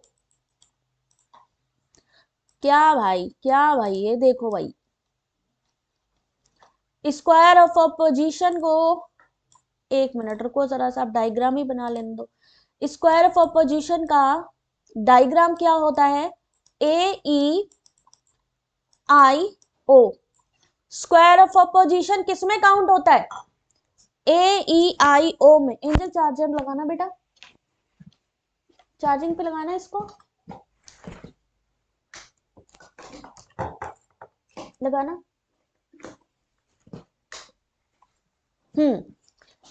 क्या भाई ये देखो भाई, स्क्वायर ऑफ ऑपोजिशन को, एक मिनट रुको जरा सा, आप डायग्राम ही बना लेने दो। स्क्वायर ऑफ ऑपोजिशन का डायग्राम क्या होता है, AEIO। स्क्वायर ऑफ ऑपोजिशन किसमें काउंट होता है, AEIO में। एंजल चार्जर लगाना बेटा, चार्जिंग पे लगाना है इसको, लगाना।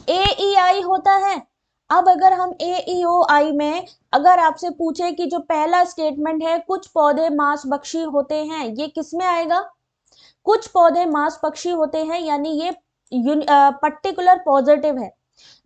AEI होता है। अब अगर हम AEOI में अगर आपसे पूछे कि जो पहला स्टेटमेंट है कुछ पौधे मांसभक्षी होते हैं, ये किस में आएगा, कुछ पौधे मांसभक्षी होते हैं, यानी ये पर्टिकुलर पॉजिटिव है।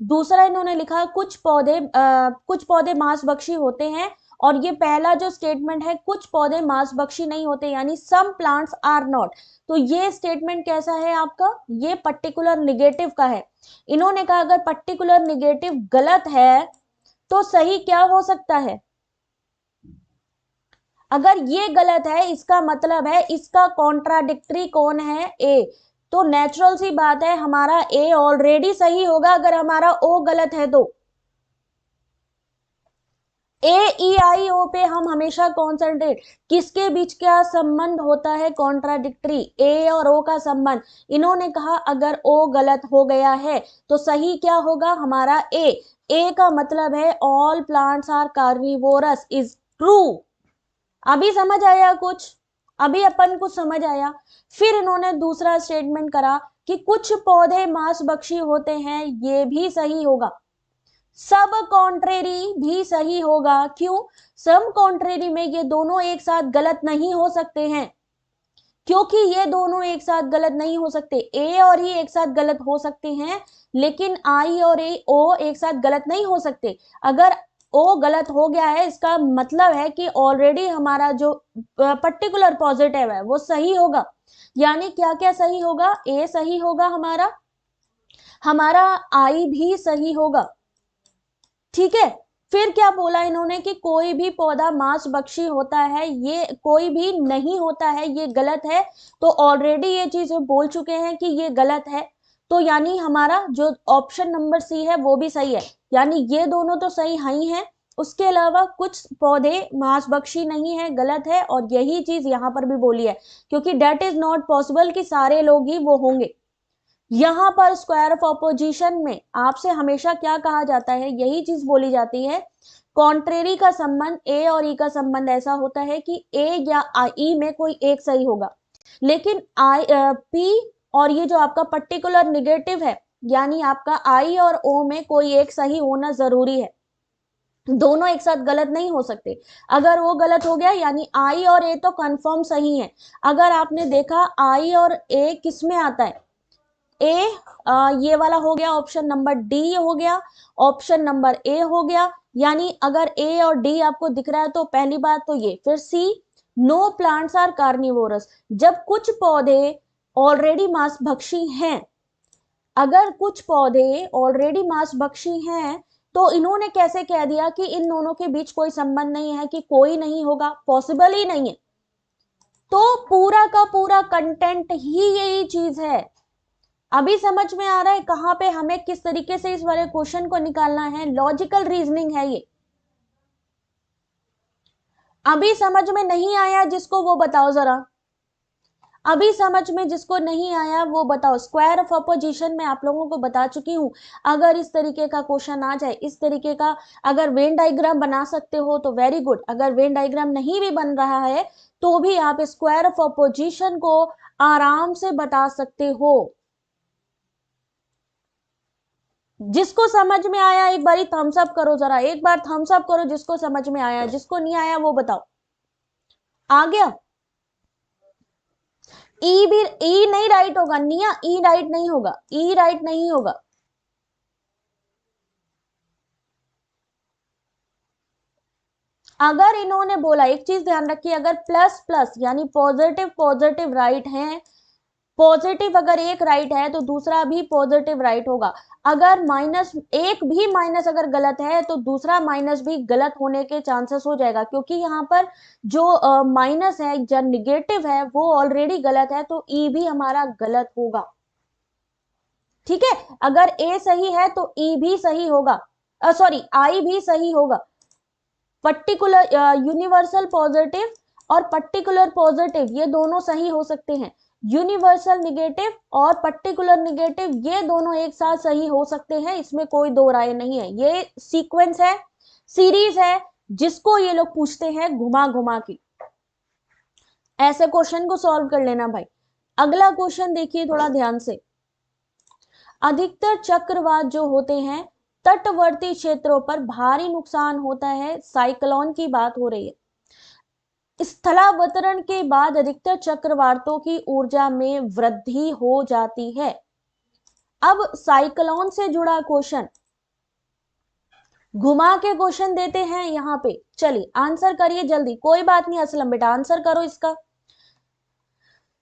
दूसरा इन्होंने लिखा कुछ पौधे मांसभक्षी होते हैं, और ये पहला जो स्टेटमेंट है कुछ पौधे मांसभक्षी नहीं होते, यानी सम प्लांट्स आर नॉट। तो ये स्टेटमेंट कैसा है आपका, ये पर्टिकुलर निगेटिव का है। इन्होंने कहा अगर पर्टिकुलर निगेटिव गलत है तो सही क्या हो सकता है, अगर ये गलत है इसका मतलब है इसका कॉन्ट्राडिक्टरी कौन है, ए। तो नेचुरल सी बात है हमारा ए ऑलरेडी सही होगा अगर हमारा ओ गलत है तो। AEIO पे हम हमेशा कॉन्सेंट्रेट, किसके बीच क्या संबंध होता है, कॉन्ट्राडिक्टरी, ए और ओ का संबंध। इन्होंने कहा अगर ओ गलत हो गया है तो सही क्या होगा हमारा ए का मतलब है all plants are carnivorous is true. अभी समझ आया कुछ, अभी अपन को समझ आया। फिर इन्होंने दूसरा स्टेटमेंट करा कि कुछ पौधे मांसभक्षी होते हैं, ये भी सही होगा। सब कॉन्ट्रेरी भी सही होगा, क्यों, सब कॉन्ट्रेरी में ये दोनों एक साथ गलत नहीं हो सकते हैं, क्योंकि ये दोनों एक साथ गलत नहीं हो सकते। ए और ई एक साथ गलत हो सकते हैं, लेकिन आई और ओ एक साथ गलत नहीं हो सकते। अगर ओ गलत हो गया है इसका मतलब है कि ऑलरेडी हमारा जो पर्टिकुलर पॉजिटिव है वो सही होगा, यानी क्या क्या सही होगा, ए सही होगा हमारा आई भी सही होगा, ठीक है। फिर क्या बोला इन्होंने कि कोई भी पौधा मांसभक्षी होता है, ये कोई भी नहीं होता है, ये गलत है। तो ऑलरेडी ये चीज बोल चुके हैं कि ये गलत है, तो यानी हमारा जो ऑप्शन नंबर सी है वो भी सही है, यानी ये दोनों तो सही ही हैं। उसके अलावा कुछ पौधे मांसभक्षी नहीं है, गलत है, और यही चीज यहाँ पर भी बोली है, क्योंकि डेट इज नॉट पॉसिबल कि सारे लोग ही वो होंगे। यहां पर स्क्वायर ऑफ ऑपोजिशन में आपसे हमेशा क्या कहा जाता है, यही चीज बोली जाती है, कॉन्ट्रेरी का संबंध, ए और ई का संबंध ऐसा होता है कि ए या ई में कोई एक सही होगा। लेकिन आई पी और ये जो आपका पर्टिकुलर निगेटिव है, यानी आपका आई और ओ में कोई एक सही होना जरूरी है, दोनों एक साथ गलत नहीं हो सकते। अगर वो गलत हो गया यानी आई और ए तो कंफर्म सही है। अगर आपने देखा आई और ए किस में आता है, ए ये वाला हो गया, ऑप्शन नंबर डी हो गया, ऑप्शन नंबर ए हो गया, यानी अगर ए और डी आपको दिख रहा है तो पहली बात तो ये। फिर सी, नो प्लांट्स आर कार्निवोरस, जब कुछ पौधे ऑलरेडी मांसभक्षी हैं, अगर कुछ पौधे ऑलरेडी मांसभक्षी हैं तो इन्होंने कैसे कह दिया कि इन दोनों के बीच कोई संबंध नहीं है, कि कोई नहीं होगा, पॉसिबल ही नहीं है। तो पूरा का पूरा कंटेंट ही यही चीज है। अभी समझ में आ रहा है कहां पे हमें किस तरीके से इस वाले क्वेश्चन को निकालना है, लॉजिकल रीजनिंग है ये। अभी समझ में नहीं आया जिसको वो बताओ जरा, अभी समझ में जिसको नहीं आया वो बताओ। स्क्वायर ऑफ अपोजिशन में आप लोगों को बता चुकी हूं, अगर इस तरीके का क्वेश्चन आ जाए, इस तरीके का अगर वेन डायग्राम बना सकते हो तो वेरी गुड, अगर वेन डायग्राम नहीं भी बन रहा है तो भी आप स्क्वायर ऑफ अपोजिशन को आराम से बता सकते हो। जिसको समझ में आया एक बारी थम्स अप करो जरा, एक बार थम्स अप करो जिसको समझ में आया, जिसको नहीं आया वो बताओ। आ गया? ई भी, ई नहीं राइट होगा निया, ई राइट नहीं होगा, ई राइट नहीं होगा। अगर इन्होंने बोला, एक चीज ध्यान रखिए, अगर प्लस प्लस यानी पॉजिटिव पॉजिटिव राइट है, पॉजिटिव अगर एक राइट है तो दूसरा भी पॉजिटिव राइट होगा। अगर माइनस एक भी माइनस अगर गलत है तो दूसरा माइनस भी गलत होने के चांसेस हो जाएगा, क्योंकि यहाँ पर जो माइनस है जो निगेटिव है वो ऑलरेडी गलत है, तो ई भी हमारा गलत होगा। ठीक है, अगर ए सही है तो ई भी सही होगा, सॉरी आई भी सही होगा। पर्टिकुलर यूनिवर्सल पॉजिटिव और पर्टिकुलर पॉजिटिव ये दोनों सही हो सकते हैं, यूनिवर्सल निगेटिव और पर्टिकुलर निगेटिव ये दोनों एक साथ सही हो सकते हैं, इसमें कोई दो राय नहीं है। ये सीक्वेंस है, सीरीज है, जिसको ये लोग पूछते हैं घुमा घुमा के। ऐसे क्वेश्चन को सॉल्व कर लेना भाई। अगला क्वेश्चन देखिए थोड़ा ध्यान से। अधिकतर चक्रवात जो होते हैं तटवर्ती क्षेत्रों पर भारी नुकसान होता है, साइक्लोन की बात हो रही है। स्थलावतरण के बाद अधिकतर चक्रवातों की ऊर्जा में वृद्धि हो जाती है। अब साइक्लोन से जुड़ा क्वेश्चन घुमा के क्वेश्चन देते हैं यहां पे, चलिए आंसर करिए जल्दी, कोई बात नहीं असलम बेटा आंसर करो इसका।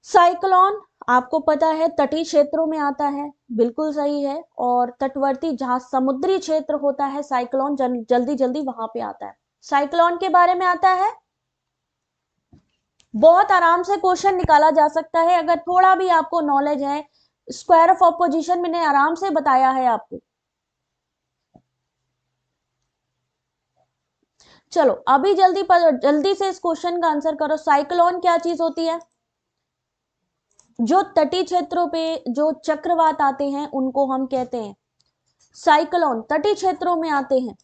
साइक्लोन आपको पता है तटीय क्षेत्रों में आता है, बिल्कुल सही है, और तटवर्ती जहां समुद्री क्षेत्र होता है साइक्लोन जल्दी जल्दी वहां पे आता है। साइक्लोन के बारे में आता है, बहुत आराम से क्वेश्चन निकाला जा सकता है अगर थोड़ा भी आपको नॉलेज है। स्क्वायर ऑफ ऑपोजिशन मैंने आराम से बताया है आपको। चलो अभी जल्दी से इस क्वेश्चन का आंसर करो। साइक्लोन क्या चीज होती है? जो तटीय क्षेत्रों पे जो चक्रवात आते हैं उनको हम कहते हैं साइक्लोन, तटीय क्षेत्रों में आते हैं।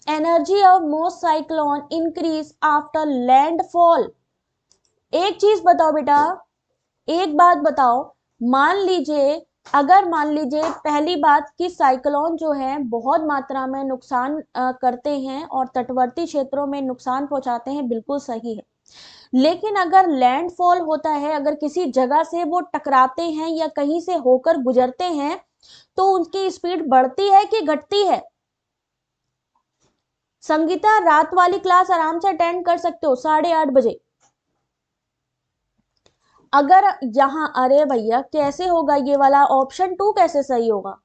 Energy of most cyclone increase after landfall. एक चीज बताओ बेटा, एक बात बताओ, मान लीजिए अगर मान लीजिए पहली बात कि साइक्लोन जो है बहुत मात्रा में नुकसान करते हैं और तटवर्ती क्षेत्रों में नुकसान पहुंचाते हैं, बिल्कुल सही है। लेकिन अगर लैंडफॉल होता है, अगर किसी जगह से वो टकराते हैं या कहीं से होकर गुजरते हैं तो उनकी स्पीड बढ़ती है कि घटती है? संगीता रात वाली क्लास आराम से अटेंड कर सकते हो 8:30 बजे। अगर यहां, अरे भैया कैसे होगा ये वाला, ऑप्शन 2 कैसे सही होगा?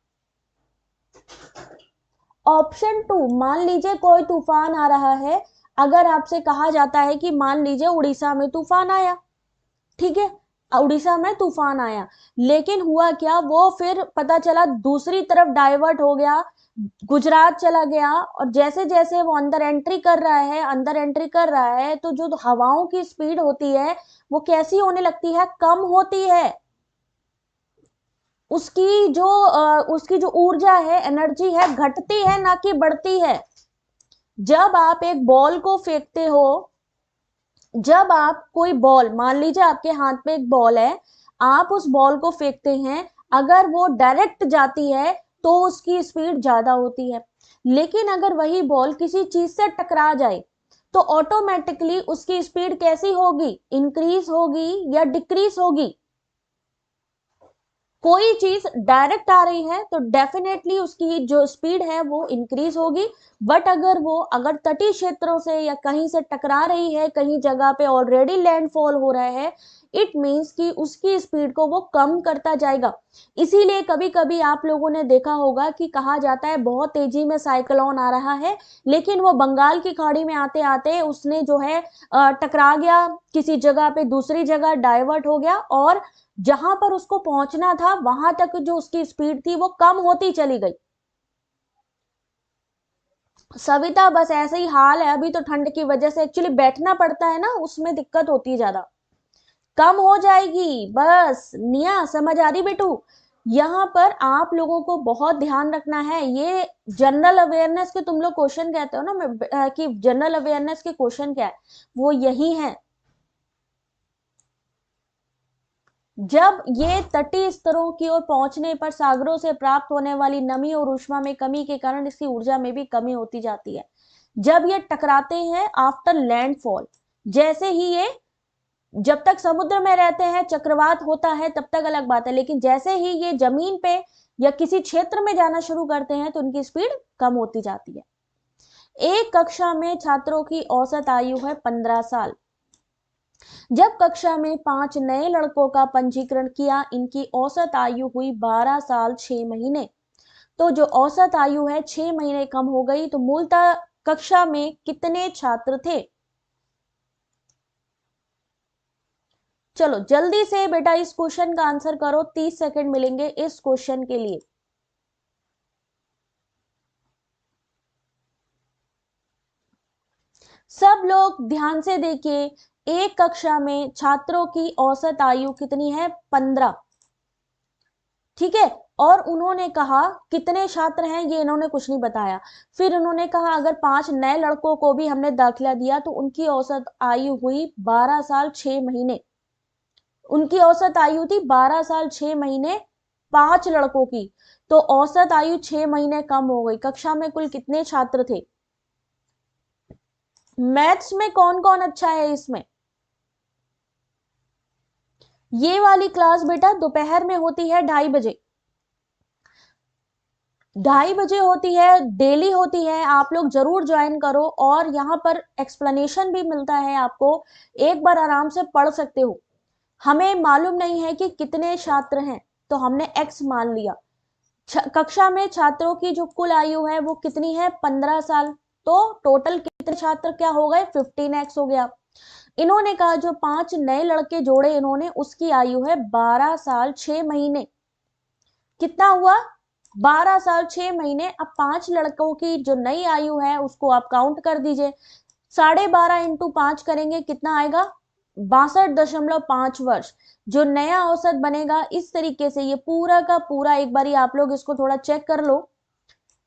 ऑप्शन 2, मान लीजिए कोई तूफान आ रहा है, अगर आपसे कहा जाता है कि मान लीजिए उड़ीसा में तूफान आया, ठीक है, उड़ीसा में तूफान आया, लेकिन हुआ क्या, वो फिर पता चला दूसरी तरफ डाइवर्ट हो गया, गुजरात चला गया, और जैसे जैसे वो अंदर एंट्री कर रहा है, अंदर एंट्री कर रहा है, तो जो हवाओं की स्पीड होती है वो कैसी होने लगती है, कम होती है। उसकी जो ऊर्जा है, एनर्जी है, घटती है ना कि बढ़ती है। जब आप एक बॉल को फेंकते हो, जब आप कोई बॉल, मान लीजिए आपके हाथ में एक बॉल है, आप उस बॉल को फेंकते हैं, अगर वो डायरेक्ट जाती है तो उसकी स्पीड ज्यादा होती है, लेकिन अगर वही बॉल किसी चीज से टकरा जाए तो ऑटोमेटिकली उसकी स्पीड कैसी होगी, इंक्रीज होगी या डिक्रीज होगी। कोई चीज डायरेक्ट आ रही है तो डेफिनेटली उसकी जो स्पीड है वो इंक्रीज होगी, बट अगर तटीय क्षेत्रों से या कहीं से टकरा रही है, कहीं जगह पे ऑलरेडी लैंडफॉल हो रहा है, इट मीन्स कि उसकी स्पीड को वो कम करता जाएगा। इसीलिए कभी कभी आप लोगों ने देखा होगा कि कहा जाता है बहुत तेजी में साइक्लोन आ रहा है, लेकिन वो बंगाल की खाड़ी में आते आते उसने जो है टकरा गया किसी जगह पे, दूसरी जगह डाइवर्ट हो गया, और जहां पर उसको पहुंचना था वहां तक जो उसकी स्पीड थी वो कम होती चली गई। सविता बस ऐसे ही हाल है, अभी तो ठंड की वजह से एक्चुअली बैठना पड़ता है ना, उसमें दिक्कत होती है ज्यादा। कम हो जाएगी बस, निया समझ आ रही बेटू। यहाँ पर आप लोगों को बहुत ध्यान रखना है, ये जनरल अवेयरनेस के तुम लोग क्वेश्चन कहते हो ना, कि जनरल अवेयरनेस के क्वेश्चन क्या है, वो यही है। जब ये तटीय स्तरों की ओर पहुंचने पर सागरों से प्राप्त होने वाली नमी और ऊष्मा में कमी के कारण इसकी ऊर्जा में भी कमी होती जाती है। जब ये टकराते हैं आफ्टर लैंडफॉल, जैसे ही ये, जब तक समुद्र में रहते हैं चक्रवात होता है तब तक अलग बात है, लेकिन जैसे ही ये जमीन पे या किसी क्षेत्र में जाना शुरू करते हैं तो उनकी स्पीड कम होती जाती है। एक कक्षा में छात्रों की औसत आयु है 15 साल। जब कक्षा में 5 नए लड़कों का पंजीकरण किया, इनकी औसत आयु हुई 12 साल 6 महीने। तो जो औसत आयु है 6 महीने कम हो गई, तो मूलतः कक्षा में कितने छात्र थे? चलो जल्दी से बेटा इस क्वेश्चन का आंसर करो, 30 सेकंड मिलेंगे इस क्वेश्चन के लिए। सब लोग ध्यान से देखिए, एक कक्षा में छात्रों की औसत आयु कितनी है? 15। ठीक है, और उन्होंने कहा कितने छात्र हैं ये इन्होंने कुछ नहीं बताया। फिर उन्होंने कहा अगर 5 नए लड़कों को भी हमने दाखिला दिया तो उनकी औसत आयु हुई 12 साल 6 महीने। उनकी औसत आयु थी 12 साल 6 महीने 5 लड़कों की, तो औसत आयु 6 महीने कम हो गई। कक्षा में कुल कितने छात्र थे? मैथ्स में कौन कौन अच्छा है इसमें? ये वाली क्लास बेटा दोपहर में होती है 2:30 बजे, 2:30 बजे होती है, डेली होती है, आप लोग जरूर ज्वाइन करो, और यहाँ पर एक्सप्लेनेशन भी मिलता है आपको, एक बार आराम से पढ़ सकते हो। हमें मालूम नहीं है कि कितने छात्र हैं, तो हमने x मान लिया। कक्षा में छात्रों की जो कुल आयु है वो कितनी है? 15 साल। तो टोटल कितने छात्र क्या हो गए? 15x हो गया। इन्होंने कहा जो 5 नए लड़के जोड़े इन्होंने, उसकी आयु है 12 साल 6 महीने। कितना हुआ? 12 साल 6 महीने। अब 5 लड़कों की जो नई आयु है उसको आप काउंट कर दीजिए, 12.5 इंटू 5 करेंगे कितना आएगा? 62.5 वर्ष। जो नया औसत बनेगा इस तरीके से, ये पूरा का पूरा, एक बारी आप लोग इसको थोड़ा चेक कर लो,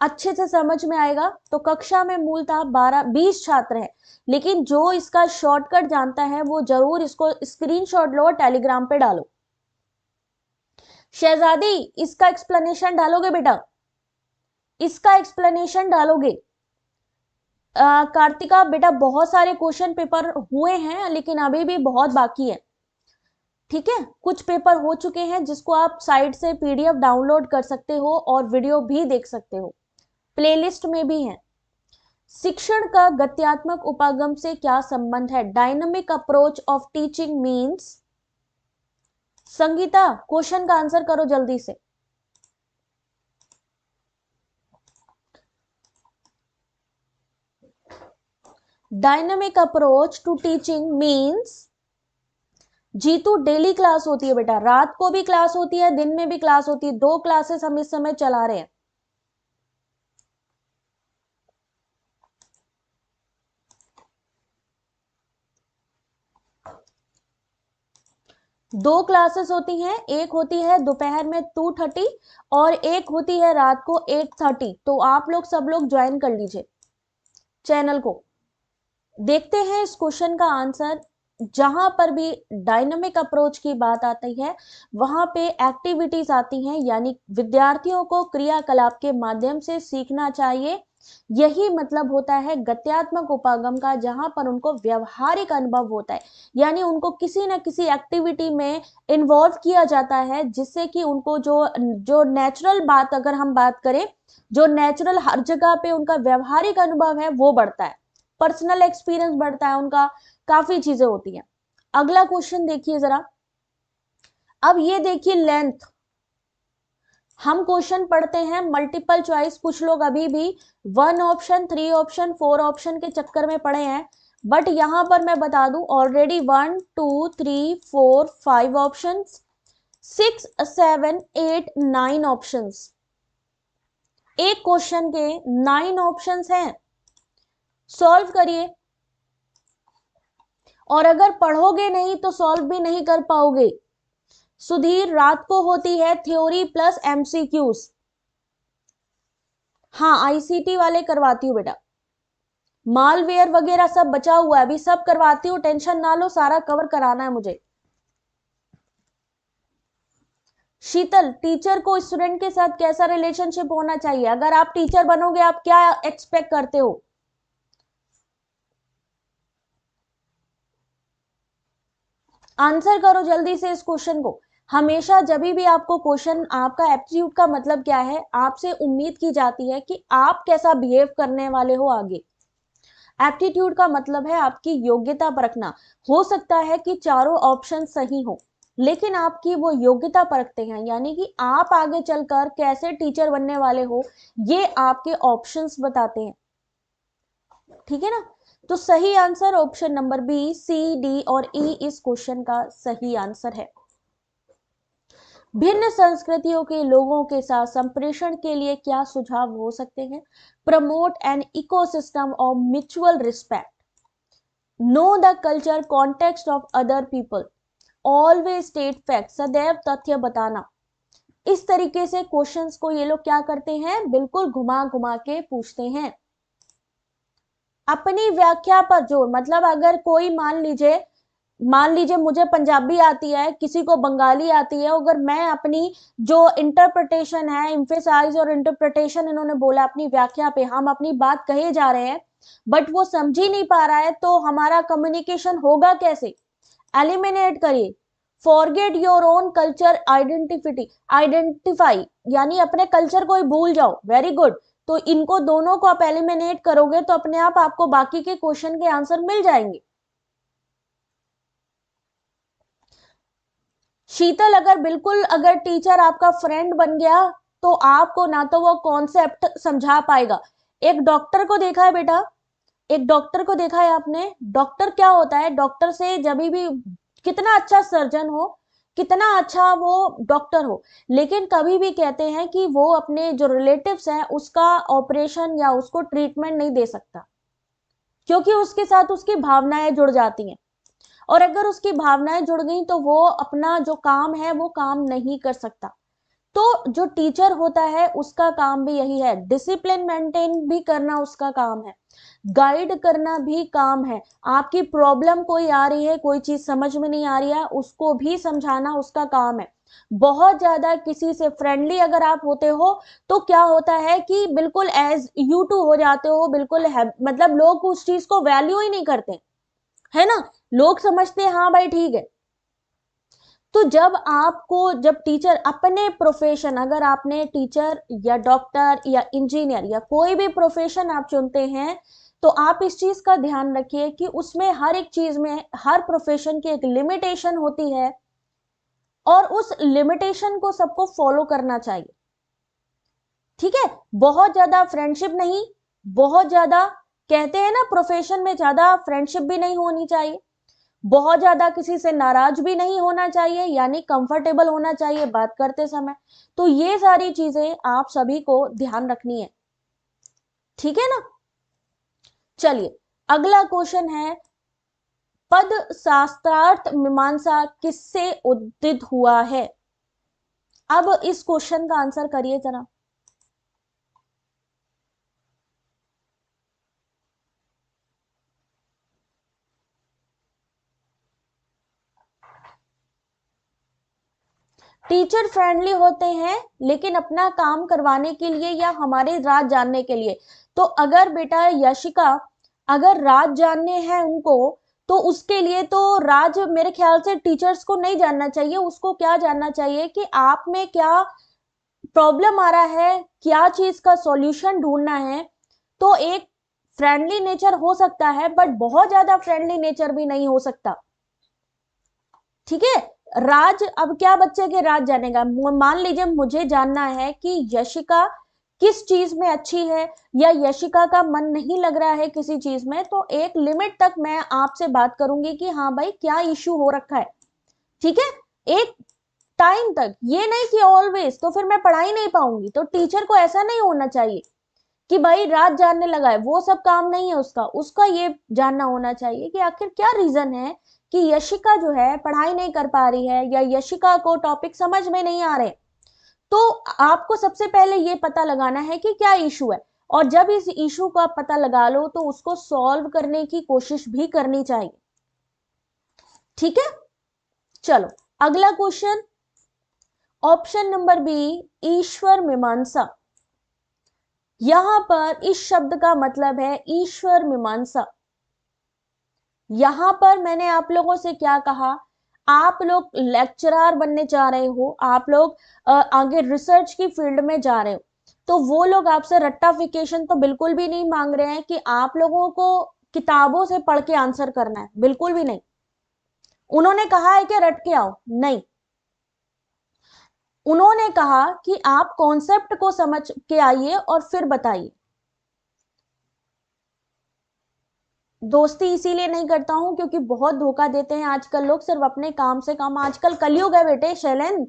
अच्छे से समझ में आएगा। तो कक्षा में मूलतः 20 छात्र हैं, लेकिन जो इसका शॉर्टकट जानता है वो जरूर इसको स्क्रीनशॉट लो और टेलीग्राम पे डालो। शहजादी इसका एक्सप्लेनेशन डालोगे बेटा? इसका एक्सप्लेनेशन डालोगे? कार्तिका बेटा बहुत सारे क्वेश्चन पेपर हुए हैं लेकिन अभी भी बहुत बाकी है। ठीक है, कुछ पेपर हो चुके हैं जिसको आप साइट से पीडीएफ डाउनलोड कर सकते हो और वीडियो भी देख सकते हो, प्लेलिस्ट में भी है। शिक्षण का गत्यात्मक उपागम से क्या संबंध है? Dynamic approach of teaching means. Sangeeta question का आंसर करो जल्दी से। Dynamic approach to teaching means. Jeetu daily class होती है बेटा, रात को भी क्लास होती है, दिन में भी क्लास होती है, 2 क्लासेस हम इस समय चला रहे हैं। दो क्लासेस होती हैं, एक होती है दोपहर में 2:30 और एक होती है रात को 8:30। तो आप लोग सब लोग ज्वाइन कर लीजिए। चैनल को। देखते हैं इस क्वेश्चन का आंसर। जहां पर भी डायनामिक अप्रोच की बात आती है वहां पे एक्टिविटीज आती हैं, यानी विद्यार्थियों को क्रियाकलाप के माध्यम से सीखना चाहिए। यही मतलब होता है गत्यात्मक उपागम का, जहां पर उनको व्यवहारिक अनुभव होता है, यानी उनको किसी न किसी एक्टिविटी में इन्वॉल्व किया जाता है, जिससे कि उनको जो जो नेचुरल बात, अगर हम बात करें, जो नेचुरल हर जगह पे उनका व्यवहारिक अनुभव है वो बढ़ता है, पर्सनल एक्सपीरियंस बढ़ता है उनका, काफी चीजें होती हैं। अगला क्वेश्चन देखिए जरा। अब ये देखिए लेंथ, हम क्वेश्चन पढ़ते हैं मल्टीपल चॉइस, कुछ लोग अभी भी 1 ऑप्शन 3 ऑप्शन 4 ऑप्शन के चक्कर में पड़े हैं, बट यहां पर मैं बता दूं ऑलरेडी 1 2 3 4 5 ऑप्शन, 6 7 8 9 ऑप्शन, एक क्वेश्चन के 9 ऑप्शंस हैं। सॉल्व करिए, और अगर पढ़ोगे नहीं तो सॉल्व भी नहीं कर पाओगे। सुधीर, रात को होती है थ्योरी प्लस एमसीक्यूज। हाँ, आईसीटी वाले करवाती हूँ बेटा, मालवेयर वगैरह सब बचा हुआ है, अभी सब करवाती हूँ, टेंशन ना लो, सारा कवर कराना है मुझे। शीतल, टीचर को स्टूडेंट के साथ कैसा रिलेशनशिप होना चाहिए? अगर आप टीचर बनोगे आप क्या एक्सपेक्ट करते हो? आंसर करो जल्दी से इस क्वेश्चन को। हमेशा जब भी आपको क्वेश्चन, आपका एप्टीट्यूड का मतलब क्या है, आपसे उम्मीद की जाती है कि आप कैसा बिहेव करने वाले हो आगे। एप्टीट्यूड का मतलब है आपकी योग्यता परखना। हो सकता है कि चारों ऑप्शन सही हो, लेकिन आपकी वो योग्यता परखते हैं, यानी कि आप आगे चलकर कैसे टीचर बनने वाले हो, ये आपके ऑप्शंस बताते हैं। ठीक है ना? तो सही आंसर ऑप्शन नंबर बी, सी, डी और ई इस क्वेश्चन का सही आंसर है। भिन्न संस्कृतियों के लोगों के साथ संप्रेषण के लिए क्या सुझाव हो सकते हैं? Promote an ecosystem of mutual respect, know the culture context of other people, always state fact, सदैव तथ्य बताना। इस तरीके से क्वेश्चंस को ये लोग क्या करते हैं, बिल्कुल घुमा घुमा के पूछते हैं। अपनी व्याख्या पर जोर, मतलब अगर कोई मान लीजिए मुझे पंजाबी आती है, किसी को बंगाली आती है, अगर मैं अपनी जो इंटरप्रिटेशन है, एम्फेसाइज और इंटरप्रिटेशन इन्होंने बोला अपनी व्याख्या पे, हम अपनी बात कहे जा रहे हैं, बट वो समझ ही नहीं पा रहा है, तो हमारा कम्युनिकेशन होगा कैसे? एलिमिनेट करिए। Forget your own culture identify, यानी अपने कल्चर को ही भूल जाओ। Very good. तो इनको दोनों को आप एलिमिनेट करोगे तो अपने आप आपको बाकी के क्वेश्चन के आंसर मिल जाएंगे। शीतल, अगर टीचर आपका फ्रेंड बन गया तो आपको ना तो वो कॉन्सेप्ट समझा पाएगा। एक डॉक्टर को देखा है बेटा, एक डॉक्टर को देखा है आपने? डॉक्टर क्या होता है, डॉक्टर से जब भी कितना अच्छा सर्जन हो, कितना अच्छा वो डॉक्टर हो, लेकिन कभी भी कहते हैं कि वो अपने जो रिलेटिव्स हैं उसका ऑपरेशन या उसको ट्रीटमेंट नहीं दे सकता, क्योंकि उसके साथ उसकी भावनाएं जुड़ जाती हैं, और अगर उसकी भावनाएं जुड़ गई तो वो अपना जो काम है वो काम नहीं कर सकता। तो जो टीचर होता है उसका काम भी यही है, डिसिप्लिन मेंटेन भी करना उसका काम है, गाइड करना भी काम है। आपकी प्रॉब्लम कोई आ रही है, कोई चीज समझ में नहीं आ रही है, उसको भी समझाना उसका काम है। बहुत ज्यादा किसी से फ्रेंडली अगर आप होते हो तो क्या होता है कि बिल्कुल एज यू टू हो जाते हो, बिल्कुल मतलब लोग उस चीज को वैल्यू ही नहीं करते, है ना? लोग समझते हैं हाँ भाई ठीक है। तो जब टीचर अपने प्रोफेशन, अगर आपने टीचर या डॉक्टर या इंजीनियर या कोई भी प्रोफेशन आप चुनते हैं, तो आप इस चीज का ध्यान रखिए कि उसमें हर एक चीज में, हर प्रोफेशन की एक लिमिटेशन होती है, और उस लिमिटेशन को सबको फॉलो करना चाहिए। ठीक है? बहुत ज्यादा फ्रेंडशिप नहीं, बहुत ज्यादा, कहते हैं ना प्रोफेशन में ज्यादा फ्रेंडशिप भी नहीं होनी चाहिए, बहुत ज्यादा किसी से नाराज भी नहीं होना चाहिए, यानी कंफर्टेबल होना चाहिए बात करते समय। तो ये सारी चीजें आप सभी को ध्यान रखनी है। ठीक है ना? चलिए, अगला क्वेश्चन है, पद शास्त्रार्थ मीमांसा किससे उद्धित हुआ है? अब इस क्वेश्चन का आंसर करिए जरा। टीचर फ्रेंडली होते हैं लेकिन अपना काम करवाने के लिए या हमारे राज जानने के लिए। तो अगर बेटा यशिका अगर राज जानने हैं उनको, तो उसके लिए तो राज मेरे ख्याल से टीचर्स को नहीं जानना चाहिए, उसको क्या जानना चाहिए कि आप में क्या प्रॉब्लम आ रहा है, क्या चीज का सॉल्यूशन ढूंढना है। तो एक फ्रेंडली नेचर हो सकता है बट बहुत ज्यादा फ्रेंडली नेचर भी नहीं हो सकता। ठीक है, राज अब क्या बच्चे के राज जानेगा। मान लीजिए मुझे जानना है कि यशिका किस चीज में अच्छी है या यशिका का मन नहीं लग रहा है किसी चीज में, तो एक लिमिट तक मैं आपसे बात करूंगी कि हाँ भाई क्या इश्यू हो रखा है। ठीक है, एक टाइम तक, ये नहीं कि ऑलवेज, तो फिर मैं पढ़ाई नहीं पाऊंगी। तो टीचर को ऐसा नहीं होना चाहिए कि भाई रात जानने लगा है, वो सब काम नहीं है उसका। उसका ये जानना होना चाहिए कि आखिर क्या रीजन है कि यशिका जो है पढ़ाई नहीं कर पा रही है या यशिका को टॉपिक समझ में नहीं आ रहे। तो आपको सबसे पहले ये पता लगाना है कि क्या इशू है, और जब इस इशू को आप पता लगा लो तो उसको सॉल्व करने की कोशिश भी करनी चाहिए। ठीक है, चलो अगला क्वेश्चन, ऑप्शन नंबर बी, ईश्वर मीमांसा। यहां पर इस शब्द का मतलब है ईश्वर मीमांसा। यहां पर मैंने आप लोगों से क्या कहा, आप लोग लेक्चरर बनने जा रहे हो, आप लोग आगे रिसर्च की फील्ड में जा रहे हो, तो वो लोग आपसे रट्टाफिकेशन तो बिल्कुल भी नहीं मांग रहे हैं कि आप लोगों को किताबों से पढ़ के आंसर करना है, बिल्कुल भी नहीं। उन्होंने कहा है कि रट के आओ, नहीं। उन्होंने कहा कि आप कॉन्सेप्ट को समझ के आइए और फिर बताइए। दोस्ती इसीलिए नहीं करता हूं क्योंकि बहुत धोखा देते हैं आजकल लोग, सिर्फ अपने काम से काम। आजकल कलयुग है बेटे शैलेंद्र,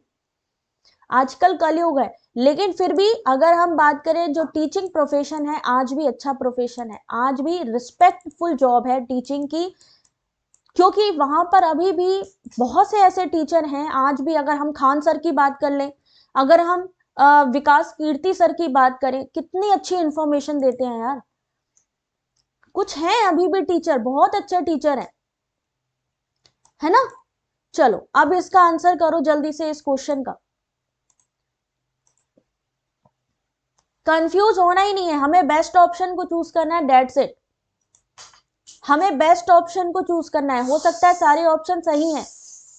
आजकल कलयुग है। लेकिन फिर भी अगर हम बात करें, जो टीचिंग प्रोफेशन है आज भी अच्छा प्रोफेशन है, आज भी रिस्पेक्टफुल जॉब है टीचिंग की, क्योंकि वहां पर अभी भी बहुत से ऐसे टीचर हैं आज भी। अगर हम खान सर की बात कर लें, अगर हम विकास कीर्ति सर की बात करें, कितनी अच्छी इंफॉर्मेशन देते हैं यार। कुछ हैं अभी भी टीचर, बहुत अच्छे टीचर हैं, है ना। चलो अब इसका आंसर करो जल्दी से इस क्वेश्चन का। कंफ्यूज होना ही नहीं है, हमें बेस्ट ऑप्शन को चूज करना है, डेट्स इट। हमें बेस्ट ऑप्शन को चूज करना है। हो सकता है सारे ऑप्शन सही हैं,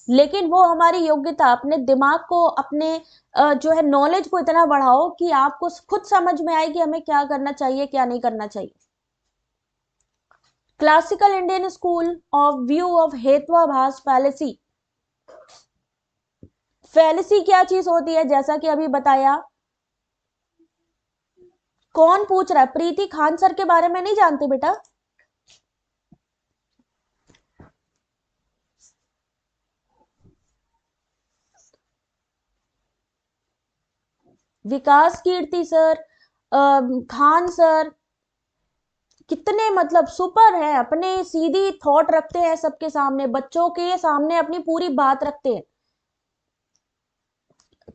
लेकिन वो हमारी योग्यता, अपने दिमाग को, अपने जो है नॉलेज को इतना बढ़ाओ कि आपको खुद समझ में आए कि हमें क्या करना चाहिए क्या नहीं करना चाहिए। Classical Indian school of view of हेत्वाभास फैलेसी। फैलेसी क्या चीज होती है, जैसा कि अभी बताया। कौन पूछ रहा है, प्रीति खान सर के बारे में नहीं जानते बेटा? विकास कीर्ति सर, खान सर कितने मतलब सुपर है, अपने सीधी थॉट रखते हैं सबके सामने, बच्चों के सामने अपनी पूरी बात रखते हैं।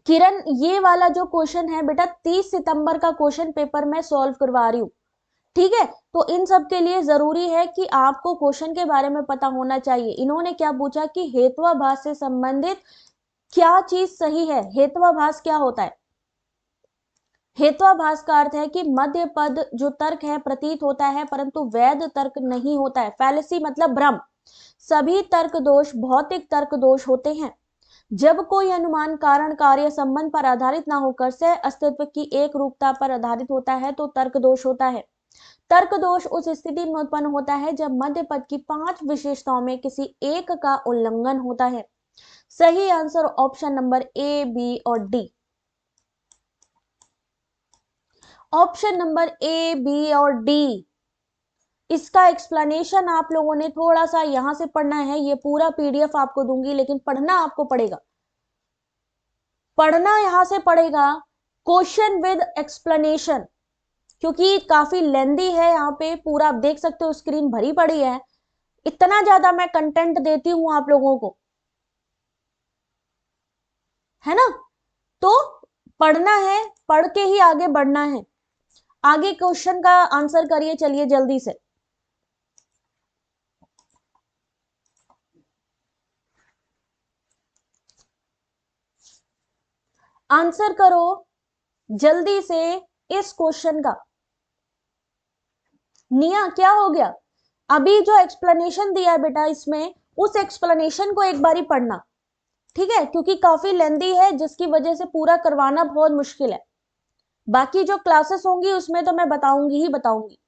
किरण, ये वाला जो क्वेश्चन है बेटा 30 सितंबर का क्वेश्चन पेपर में सॉल्व करवा रही हूँ। ठीक है, तो इन सब के लिए जरूरी है कि आपको क्वेश्चन के बारे में पता होना चाहिए। इन्होंने क्या पूछा कि हेत्वाभास से संबंधित क्या चीज सही है। हेत्वाभास क्या होता है? हेत्वाभास का अर्थ है कि मध्य पद जो तर्क है प्रतीत होता है परंतु वैध तर्क नहीं होता है। फैलेसी मतलब भ्रम। सभी तर्क दोष भौतिक तर्क दोष होते हैं। जब कोई अनुमान कारण कार्य संबंध पर आधारित ना होकर सह अस्तित्व की एक रूपता पर आधारित होता है तो तर्क दोष होता है। तर्क दोष उस स्थिति में उत्पन्न होता है जब मध्य पद की 5 विशेषताओं में किसी एक का उल्लंघन होता है। सही answer option number A, B और D. Option number A, B और डी। इसका एक्सप्लेनेशन आप लोगों ने थोड़ा सा यहां से पढ़ना है, ये पूरा पीडीएफ आपको दूंगी लेकिन पढ़ना आपको पड़ेगा, पढ़ना यहां से पड़ेगा क्वेश्चन विद एक्सप्लेनेशन, क्योंकि काफी लेंदी है। यहाँ पे पूरा आप देख सकते हो, स्क्रीन भरी पड़ी है, इतना ज्यादा मैं कंटेंट देती हूं आप लोगों को, है ना। तो पढ़ना है, पढ़ के ही आगे बढ़ना है। आगे क्वेश्चन का आंसर करिए चलिए जल्दी से। आंसर करो जल्दी से इस क्वेश्चन का। निया क्या हो गया? अभी जो एक्सप्लेनेशन दिया है बेटा इसमें, उस एक्सप्लेनेशन को एक बारी पढ़ना, ठीक है, क्योंकि काफी लेंदी है जिसकी वजह से पूरा करवाना बहुत मुश्किल है। बाकी जो क्लासेस होंगी उसमें तो मैं बताऊंगी ही बताऊंगी।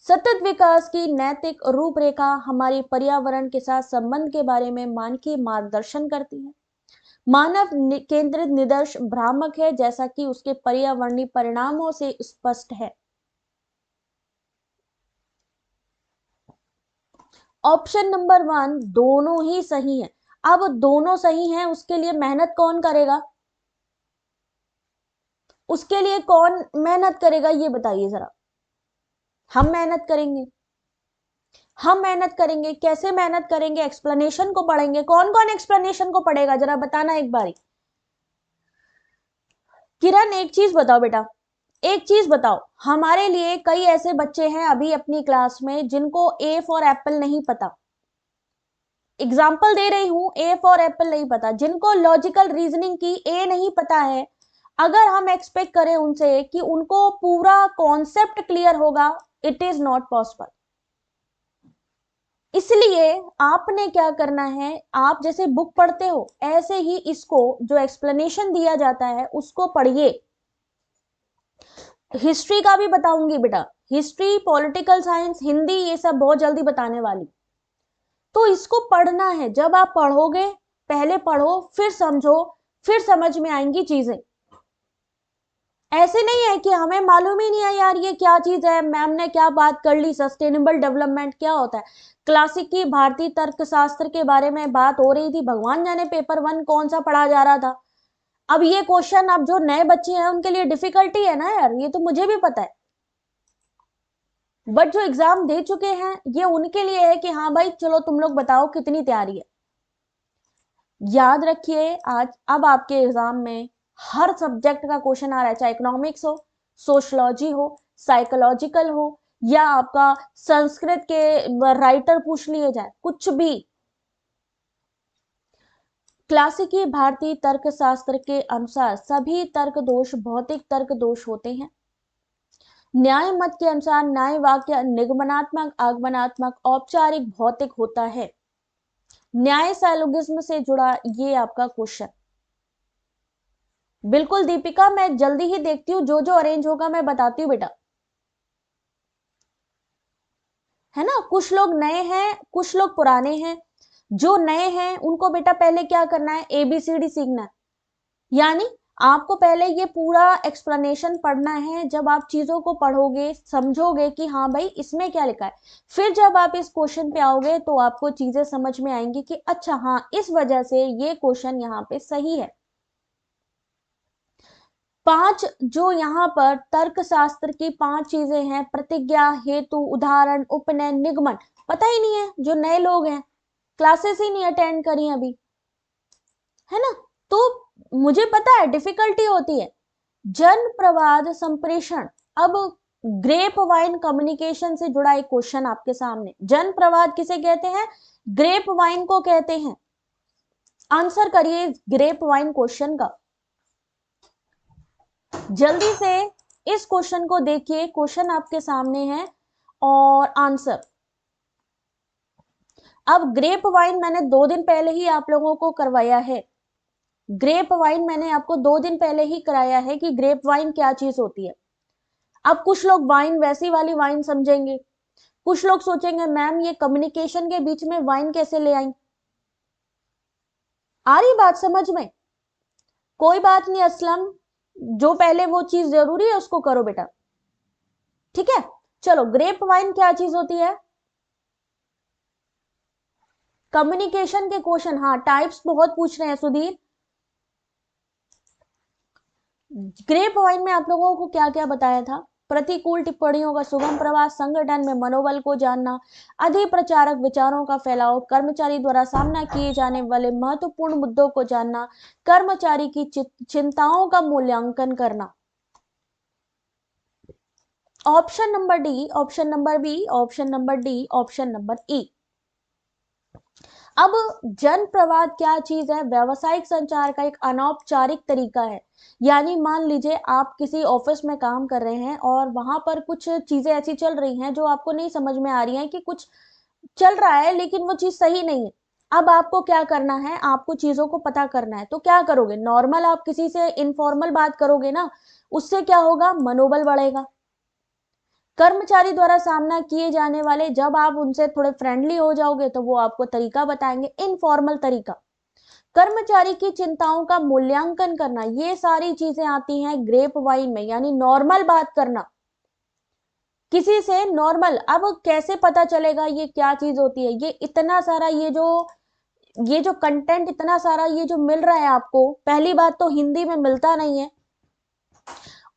सतत विकास की नैतिक रूपरेखा हमारी पर्यावरण के साथ संबंध के बारे में मानकीय मार्गदर्शन करती है। मानव केंद्रित निदर्श भ्रामक है, जैसा कि उसके पर्यावरणीय परिणामों से स्पष्ट है। ऑप्शन नंबर 1 दोनों ही सही है। अब दोनों सही हैं, उसके लिए मेहनत कौन करेगा? उसके लिए कौन मेहनत करेगा ये बताइए जरा। हम मेहनत करेंगे। हम मेहनत करेंगे, कैसे मेहनत करेंगे? एक्सप्लेनेशन को पढ़ेंगे। कौन कौन एक्सप्लेनेशन को पढ़ेगा जरा बताना एक बारी। किरण एक चीज बताओ बेटा, एक चीज बताओ, हमारे लिए कई ऐसे बच्चे हैं अभी अपनी क्लास में जिनको ए फॉर एप्पल नहीं पता। एग्जाम्पल दे रही हूं, ए फॉर एप्पल नहीं पता, जिनको लॉजिकल रीजनिंग की ए नहीं पता है। अगर हम एक्सपेक्ट करें उनसे कि उनको पूरा कॉन्सेप्ट क्लियर होगा, इट इज नॉट पॉसिबल। इसलिए आपने क्या करना है, आप जैसे बुक पढ़ते हो ऐसे ही इसको जो एक्सप्लेनेशन दिया जाता है उसको पढ़िए। हिस्ट्री का भी बताऊंगी बेटा, हिस्ट्री, पॉलिटिकल साइंस, हिंदी, ये सब बहुत जल्दी बताने वाली। तो इसको पढ़ना है। जब आप पढ़ोगे, पहले पढ़ो फिर समझो, फिर समझ में आएंगी चीजें। ऐसे नहीं है कि हमें मालूम ही नहीं है यार ये क्या चीज है, मैम ने क्या बात कर ली, सस्टेनेबल डेवलपमेंट क्या होता है। क्लासिकी भारतीय तर्कशास्त्र के बारे में बात हो रही थी, भगवान जाने पेपर 1 कौन सा पढ़ा जा रहा था। अब ये क्वेश्चन, अब जो नए बच्चे हैं उनके लिए डिफिकल्टी है ना यार, ये तो मुझे भी पता है, बट जो एग्जाम दे चुके हैं ये उनके लिए है कि हाँ भाई चलो तुम लोग बताओ कितनी तैयारी है। याद रखिए, आज अब आपके एग्जाम में हर सब्जेक्ट का क्वेश्चन आ रहा है, चाहे इकोनॉमिक्स हो, सोशलॉजी हो, साइकोलॉजिकल हो, या आपका संस्कृत के राइटर पूछ लिए जाए, कुछ भी। क्लासिकी भारतीय तर्कशास्त्र के अनुसार सभी तर्क दोष भौतिक तर्क दोष होते हैं। न्याय मत के अनुसार न्याय वाक्य निगमनात्मक, आगमनात्मक, औपचारिक, भौतिक होता है। न्याय साइलोगिज्म से जुड़ा ये आपका क्वेश्चन। बिल्कुल दीपिका, मैं जल्दी ही देखती हूँ, जो जो अरेंज होगा मैं बताती हूँ बेटा, है ना। कुछ लोग नए हैं, कुछ लोग पुराने हैं। जो नए हैं उनको बेटा पहले क्या करना है, एबीसीडी सीखना है। यानी आपको पहले ये पूरा एक्सप्लेनेशन पढ़ना है। जब आप चीजों को पढ़ोगे, समझोगे कि हाँ भाई इसमें क्या लिखा है, फिर जब आप इस क्वेश्चन पे आओगे तो आपको चीजें समझ में आएंगी कि अच्छा हाँ इस वजह से ये क्वेश्चन यहाँ पे सही है। 5 जो यहाँ पर तर्कशास्त्र की 5 चीजें हैं, प्रतिज्ञा, हेतु, उदाहरण, उपनय, निगमन, पता ही नहीं है जो नए लोग हैं, क्लासेस ही नहीं अटेंड करी अभी, है ना। तो मुझे पता है डिफिकल्टी होती है। जन प्रवाद संप्रेषण, अब ग्रेप वाइन कम्युनिकेशन से जुड़ा एक क्वेश्चन आपके सामने। जन प्रवाद किसे कहते हैं? ग्रेप वाइन को कहते हैं। आंसर करिए ग्रेप वाइन क्वेश्चन का जल्दी से। इस क्वेश्चन को देखिए, क्वेश्चन आपके सामने है और आंसर। अब ग्रेप वाइन मैंने 2 दिन पहले ही आप लोगों को करवाया है। ग्रेप वाइन मैंने आपको 2 दिन पहले ही कराया है कि ग्रेप वाइन क्या चीज होती है। अब कुछ लोग वाइन वैसी वाली वाइन समझेंगे, कुछ लोग सोचेंगे मैम ये कम्युनिकेशन के बीच में वाइन कैसे ले आई। आ रही बात समझ में? कोई बात नहीं असलम, जो पहले वो चीज जरूरी है उसको करो बेटा, ठीक है। चलो, ग्रेप वाइन क्या चीज होती है? कम्युनिकेशन के क्वेश्चन, हाँ टाइप्स बहुत पूछ रहे हैं सुधीर। ग्रेप वाइन में आप लोगों को क्या क्या बताया था? प्रतिकूल टिप्पणियों का सुगम प्रवाह, संगठन में मनोबल को जानना, अधिप्रचारक विचारों का फैलाव, कर्मचारी द्वारा सामना किए जाने वाले महत्वपूर्ण मुद्दों को जानना, कर्मचारी की चिंताओं का मूल्यांकन करना। Option number D, option number B, option number D, option number E. अब जन प्रवाद क्या चीज है? व्यावसायिक संचार का एक अनौपचारिक तरीका है। यानी मान लीजिए आप किसी ऑफिस में काम कर रहे हैं और वहां पर कुछ चीजें ऐसी चल रही हैं जो आपको नहीं समझ में आ रही हैं कि कुछ चल रहा है लेकिन वो चीज सही नहीं है। अब आपको क्या करना है? आपको चीजों को पता करना है, तो क्या करोगे? नॉर्मल आप किसी से इनफॉर्मल बात करोगे ना, उससे क्या होगा? मनोबल बढ़ेगा। कर्मचारी द्वारा सामना किए जाने वाले, जब आप उनसे थोड़े फ्रेंडली हो जाओगे तो वो आपको तरीका बताएंगे, इनफॉर्मल तरीका। कर्मचारी की चिंताओं का मूल्यांकन करना, ये सारी चीजें आती हैं ग्रेप वाइन में, यानी नॉर्मल बात करना किसी से, नॉर्मल। अब कैसे पता चलेगा ये क्या चीज होती है? ये इतना सारा, ये जो कंटेंट इतना सारा ये जो मिल रहा है आपको, पहली बात तो हिंदी में मिलता नहीं है।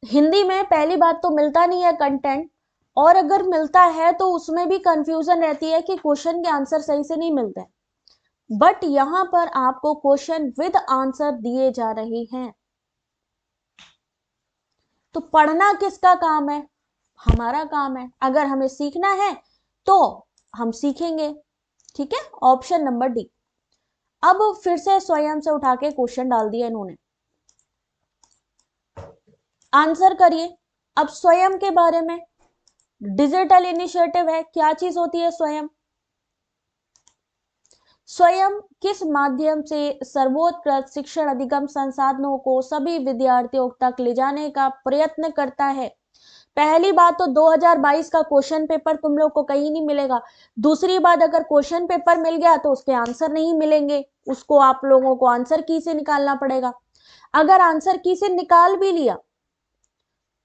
हिंदी में पहली बात तो मिलता नहीं है कंटेंट, और अगर मिलता है तो उसमें भी कंफ्यूजन रहती है कि क्वेश्चन के आंसर सही से नहीं मिलते हैं। बट यहां पर आपको क्वेश्चन विद आंसर दिए जा रहे हैं। तो पढ़ना किसका काम है? हमारा काम है। अगर हमें सीखना है तो हम सीखेंगे। ठीक है, ऑप्शन नंबर डी। अब फिर से स्वयं से उठा के क्वेश्चन डाल दिया इन्होंने, आंसर करिए। अब स्वयं के बारे में, डिजिटल इनिशिएटिव है, क्या चीज होती है स्वयं? स्वयं किस माध्यम से सर्वोत्कृष्ट शिक्षण अधिगम संसाधनों को सभी विद्यार्थियों तक ले जाने का प्रयत्न करता है? पहली बात तो 2022 का क्वेश्चन पेपर तुम लोग को कहीं नहीं मिलेगा। दूसरी बात, अगर क्वेश्चन पेपर मिल गया तो उसके आंसर नहीं मिलेंगे, उसको आप लोगों को आंसर की से निकालना पड़ेगा। अगर आंसर की से निकाल भी लिया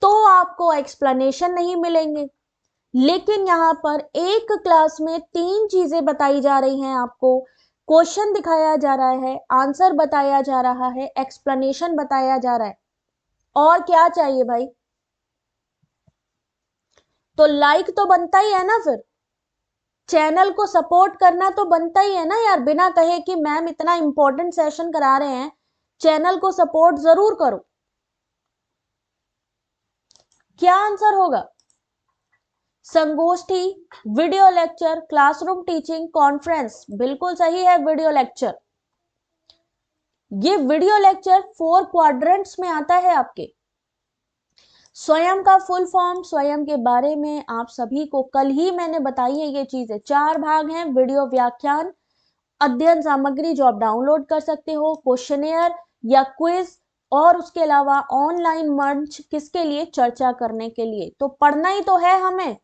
तो आपको एक्सप्लेनेशन नहीं मिलेंगे। लेकिन यहाँ पर एक क्लास में 3 चीजें बताई जा रही हैं आपको, क्वेश्चन दिखाया जा रहा है, आंसर बताया जा रहा है, एक्सप्लेनेशन बताया जा रहा है, और क्या चाहिए भाई? तो लाइक तो बनता ही है ना, फिर चैनल को सपोर्ट करना तो बनता ही है ना यार। बिना कहे कि मैम इतना इंपॉर्टेंट सेशन करा रहे हैं, चैनल को सपोर्ट जरूर करो। क्या आंसर होगा? संगोष्ठी, video lecture, classroom teaching, conference. बिल्कुल सही है, वीडियो लेक्चर। ये वीडियो लेक्चर 4 क्वाड्रेंट्स में आता है आपके। स्वयं का फुल फॉर्म, स्वयं के बारे में आप सभी को कल ही मैंने बताई है ये चीजें। 4 भाग हैं, वीडियो व्याख्यान, अध्ययन सामग्री जो आप डाउनलोड कर सकते हो, क्वेश्चनेयर या क्विज, और उसके अलावा ऑनलाइन मंच, किसके लिए? चर्चा करने के लिए। तो पढ़ना ही तो है हमें,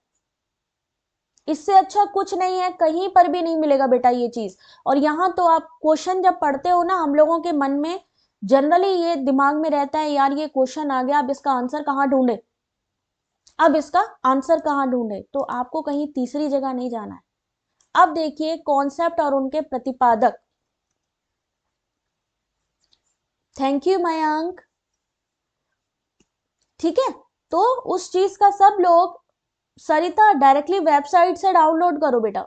इससे अच्छा कुछ नहीं है, कहीं पर भी नहीं मिलेगा बेटा ये चीज। और यहाँ तो आप क्वेश्चन जब पढ़ते हो ना, हम लोगों के मन में जनरली ये दिमाग में रहता है, यार ये क्वेश्चन आ गया, अब इसका आंसर कहाँ ढूंढे, अब इसका आंसर कहाँ ढूंढे। तो आपको कहीं तीसरी जगह नहीं जाना है। अब देखिए कॉन्सेप्ट और उनके प्रतिपादक। Thank you Mayank. ठीक है, तो उस चीज का सब लोग, सरिता डायरेक्टली वेबसाइट से डाउनलोड करो बेटा।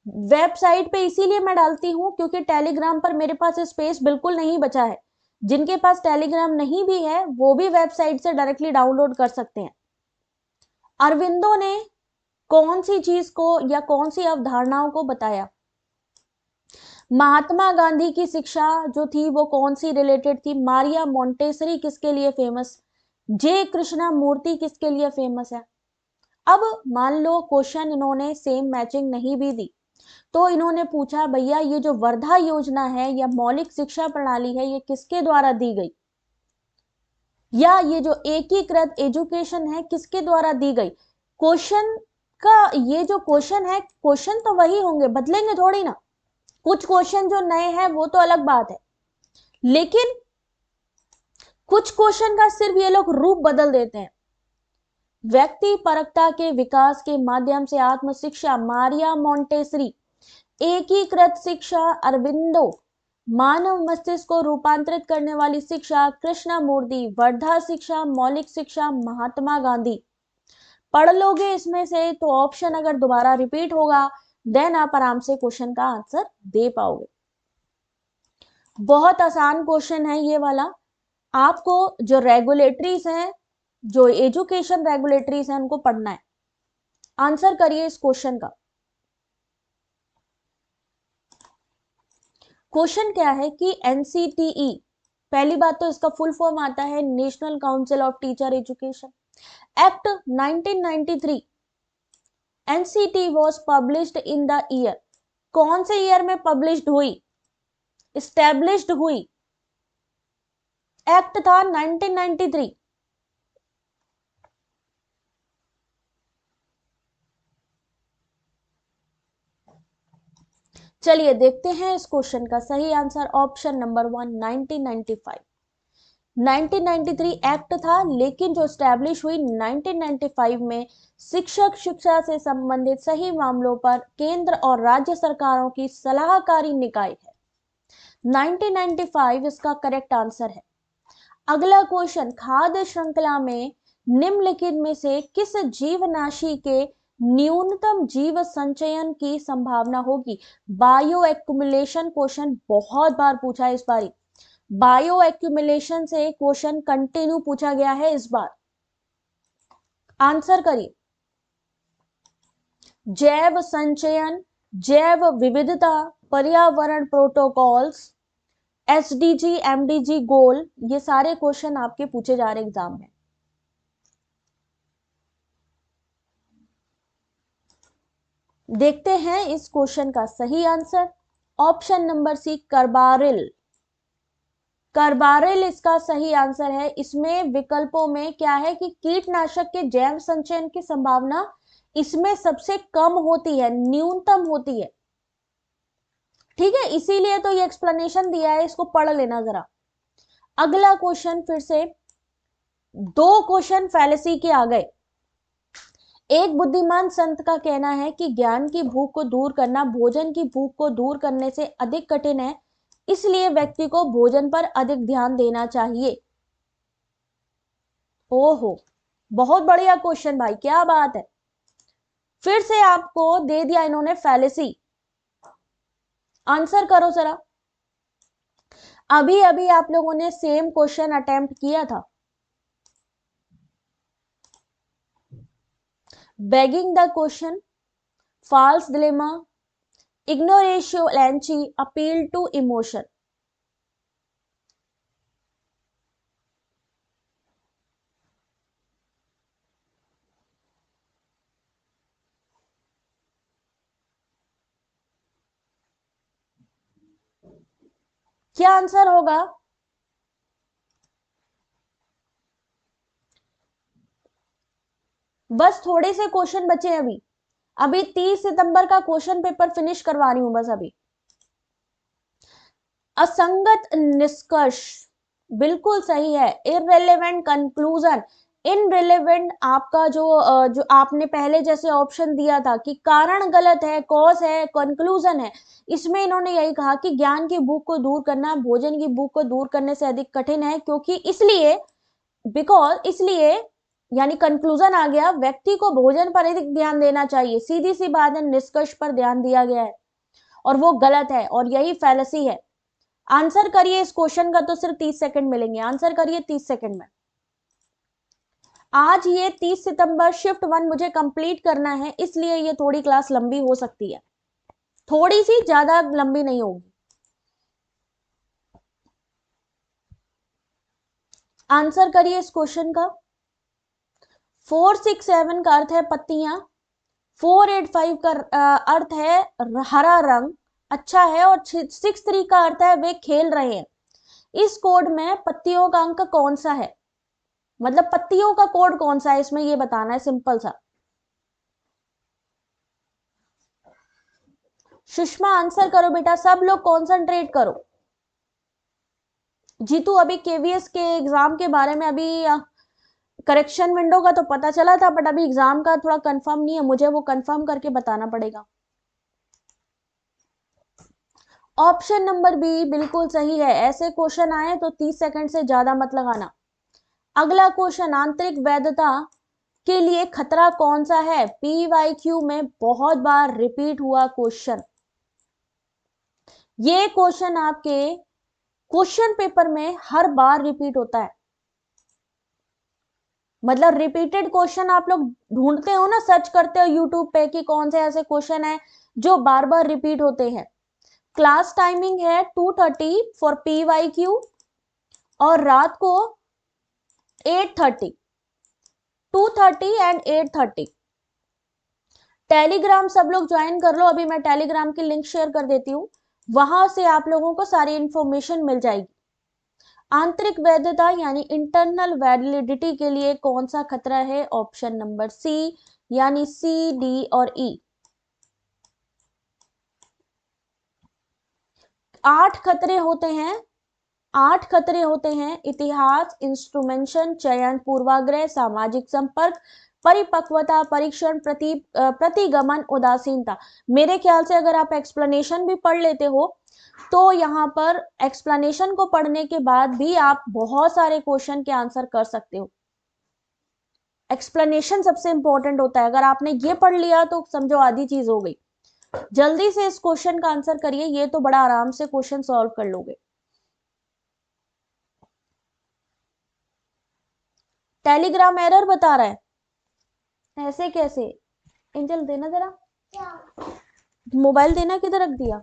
वेबसाइट पे इसीलिए मैं डालती हूं क्योंकि टेलीग्राम पर मेरे पास स्पेस बिल्कुल नहीं बचा है। जिनके पास टेलीग्राम नहीं भी है वो भी वेबसाइट से डायरेक्टली डाउनलोड कर सकते हैं। अरविंदो ने कौन सी चीज को या कौन सी अवधारणाओं को बताया? महात्मा गांधी की शिक्षा जो थी वो कौन सी रिलेटेड थी? मारिया मोंटेसरी किसके लिए फेमस? जे कृष्णा मूर्ति किसके लिए फेमस है? अब मान लो क्वेश्चन इन्होंने सेम मैचिंग नहीं भी दी, तो इन्होंने पूछा भैया ये जो वर्धा योजना है या मौलिक शिक्षा प्रणाली है ये किसके द्वारा दी गई, या ये जो एकीकृत एजुकेशन है किसके द्वारा दी गई? क्वेश्चन का ये जो क्वेश्चन है, क्वेश्चन तो वही होंगे, बदलेंगे थोड़ी ना। कुछ क्वेश्चन जो नए हैं वो तो अलग बात है, लेकिन कुछ क्वेश्चन का सिर्फ ये लोग रूप बदल देते हैं। व्यक्ति परकता के विकास के माध्यम से आत्म शिक्षा, मारिया मोंटेसरी। एकीकृत शिक्षा, अरविंदो। मानव मस्तिष्क को रूपांतरित करने वाली शिक्षा, कृष्णमूर्ति। वर्धा शिक्षा, मौलिक शिक्षा, महात्मा गांधी। पढ़ लोगे इसमें से तो ऑप्शन अगर दोबारा रिपीट होगा देन आप आराम से क्वेश्चन का आंसर दे पाओगे। बहुत आसान क्वेश्चन है ये वाला। आपको जो रेगुलेटरीज हैं, जो एजुकेशन रेगुलेटरीज हैं, उनको पढ़ना है। आंसर करिए इस क्वेश्चन का। क्वेश्चन क्या है कि एनसीटीई, पहली बात तो इसका फुल फॉर्म आता है national council of teacher education, act 1993, NCT was published in the year, कौन से ईयर में पब्लिश्ड हुई, स्टैब्लिश्ड हुई, एक्ट था 1993। चलिए देखते हैं इस क्वेश्चन का सही आंसर, ऑप्शन नंबर 1 1995। 1993 एक्ट था, लेकिन जो स्टैब्लिश हुई 1995 में शिक्षक शिक्षा से संबंधित सही मामलों पर केंद्र और राज्य सरकारों की सलाहकारी निकाय है। 1995 इसका करेक्ट आंसर है। अगला क्वेश्चन, खाद्य श्रृंखला में निम्नलिखित में से किस जीवनाशी के न्यूनतम जीव संचयन की संभावना होगी? बायो एक्यूमुलेशन क्वेश्चन बहुत बार पूछा है इस बारी, बायो एक्यूमुलेशन से क्वेश्चन कंटिन्यू पूछा गया है इस बार। आंसर करिए। जैव संचयन, जैव विविधता, पर्यावरण प्रोटोकॉल्स, एसडीजी, एमडीजी गोल, ये सारे क्वेश्चन आपके पूछे जा रहे एग्जाम में। देखते हैं इस क्वेश्चन का सही answer, option number C carbaryl, carbaryl इसका सही आंसर है। इसमें विकल्पों में क्या है कि कीटनाशक के जैव संचयन की संभावना इसमें सबसे कम होती है, न्यूनतम होती है, ठीक है, इसीलिए तो ये एक्सप्लेनेशन दिया है, इसको पढ़ लेना जरा। अगला क्वेश्चन, फिर से दो क्वेश्चन फैलेसी के आ गए। एक बुद्धिमान संत का कहना है कि ज्ञान की भूख को दूर करना भोजन की भूख को दूर करने से अधिक कठिन है, इसलिए व्यक्ति को भोजन पर अधिक ध्यान देना चाहिए। ओहो, बहुत बढ़िया क्वेश्चन भाई, क्या बात है, फिर से आपको दे दिया इन्होंने फैलेसी। आंसर करो जरा। अभी अभी आप लोगों ने सेम क्वेश्चन अटेम्प्ट किया था। Begging the question, false dilemma, ignoratio elenchi, appeal to emotion. क्या आंसर होगा? बस थोड़े से क्वेश्चन बचे हैं अभी, अभी 30 सितंबर का क्वेश्चन पेपर फिनिश करवा रही हूं बस अभी। असंगत निष्कर्ष बिल्कुल सही है। इररिलेवेंट कंक्लूजन, इनरिलेवेंट आपका जो आपने पहले जैसे ऑप्शन दिया था कि कारण गलत है, कॉज है, कंक्लूजन है, इसमें इन्होंने यही कहा कि ज्ञान की भूख को दूर करना भोजन की भूख को दूर करने से अधिक कठिन है, क्योंकि इसलिए, बिकॉज इसलिए, यानी कंक्लूजन आ गया, व्यक्ति को भोजन पर अधिक ध्यान देना चाहिए, सीधी सी बात है, निष्कर्ष पर ध्यान दिया गया है और वो गलत है और यही फैलेसी है। आंसर करिए इस क्वेश्चन का, तो सिर्फ 30 सेकंड मिलेंगे, आंसर करिए 30 सेकंड में। आज ये 30 सितंबर शिफ्ट 1 मुझे कंप्लीट करना है, इसलिए ये थोड़ी क्लास लंबी हो सकती है, थोड़ी सी, ज्यादा लंबी नहीं होगी। आंसर करिए इस क्वेश्चन का। 467 का अर्थ है पत्तियां, 485 का अर्थ है हरा रंग अच्छा है, और 63 का अर्थ है वे खेल रहे हैं। इस कोड में पत्तियों का अंक कौन सा है, मतलब पत्तियों का कोड कौन सा है इसमें, ये बताना है, सिंपल सा। सुषमा आंसर करो बेटा, सब लोग कॉन्सेंट्रेट करो। जीतू, अभी केवीएस के एग्जाम के बारे में अभी करेक्शन विंडो का तो पता चला था, बट अभी एग्जाम का थोड़ा कंफर्म नहीं है, मुझे वो कंफर्म करके बताना पड़ेगा। ऑप्शन नंबर बी बिल्कुल सही है, ऐसे क्वेश्चन आए तो 30 सेकंड से ज्यादा मत लगाना। अगला क्वेश्चन, आंतरिक वैधता के लिए खतरा कौन सा है? पीवाईक्यू में बहुत बार रिपीट हुआ क्वेश्चन, ये क्वेश्चन आपके क्वेश्चन पेपर में हर बार रिपीट होता है, मतलब रिपीटेड क्वेश्चन आप लोग ढूंढते हो ना, सर्च करते हो यूट्यूब पे कि कौन से ऐसे क्वेश्चन है जो बार बार रिपीट होते हैं। क्लास टाइमिंग है 2:30 फॉर PYQ और रात को 8:30, 2:30 एंड 8:30। टेलीग्राम सब लोग ज्वाइन कर लो, अभी मैं टेलीग्राम की लिंक शेयर कर देती हूँ, वहां से आप लोगों को सारी इंफॉर्मेशन मिल जाएगी। आंतरिक वैधता यानी इंटरनल वैलिडिटी के लिए कौन सा खतरा है? ऑप्शन नंबर सी, यानी सी, डी और ई। 8 खतरे होते हैं, 8 खतरे होते हैं। इतिहास, इंस्ट्रूमेंशन, चयन, पूर्वाग्रह, सामाजिक संपर्क, परिपक्वता, परीक्षण, प्रतिगमन, उदासीनता। मेरे ख्याल से अगर आप एक्सप्लेनेशन भी पढ़ लेते हो तो यहाँ पर एक्सप्लेनेशन को पढ़ने के बाद भी आप बहुत सारे क्वेश्चन के आंसर कर सकते हो। एक्सप्लेनेशन सबसे इंपॉर्टेंट होता है, अगर आपने ये पढ़ लिया तो समझो आधी चीज हो गई। जल्दी से इस क्वेश्चन का आंसर करिए, ये तो बड़ा आराम से क्वेश्चन सॉल्व कर लोगे। टेलीग्राम एरर बता रहा है, ऐसे कैसे? एंजल देना जरा, मोबाइल देना, किधर रख दिया?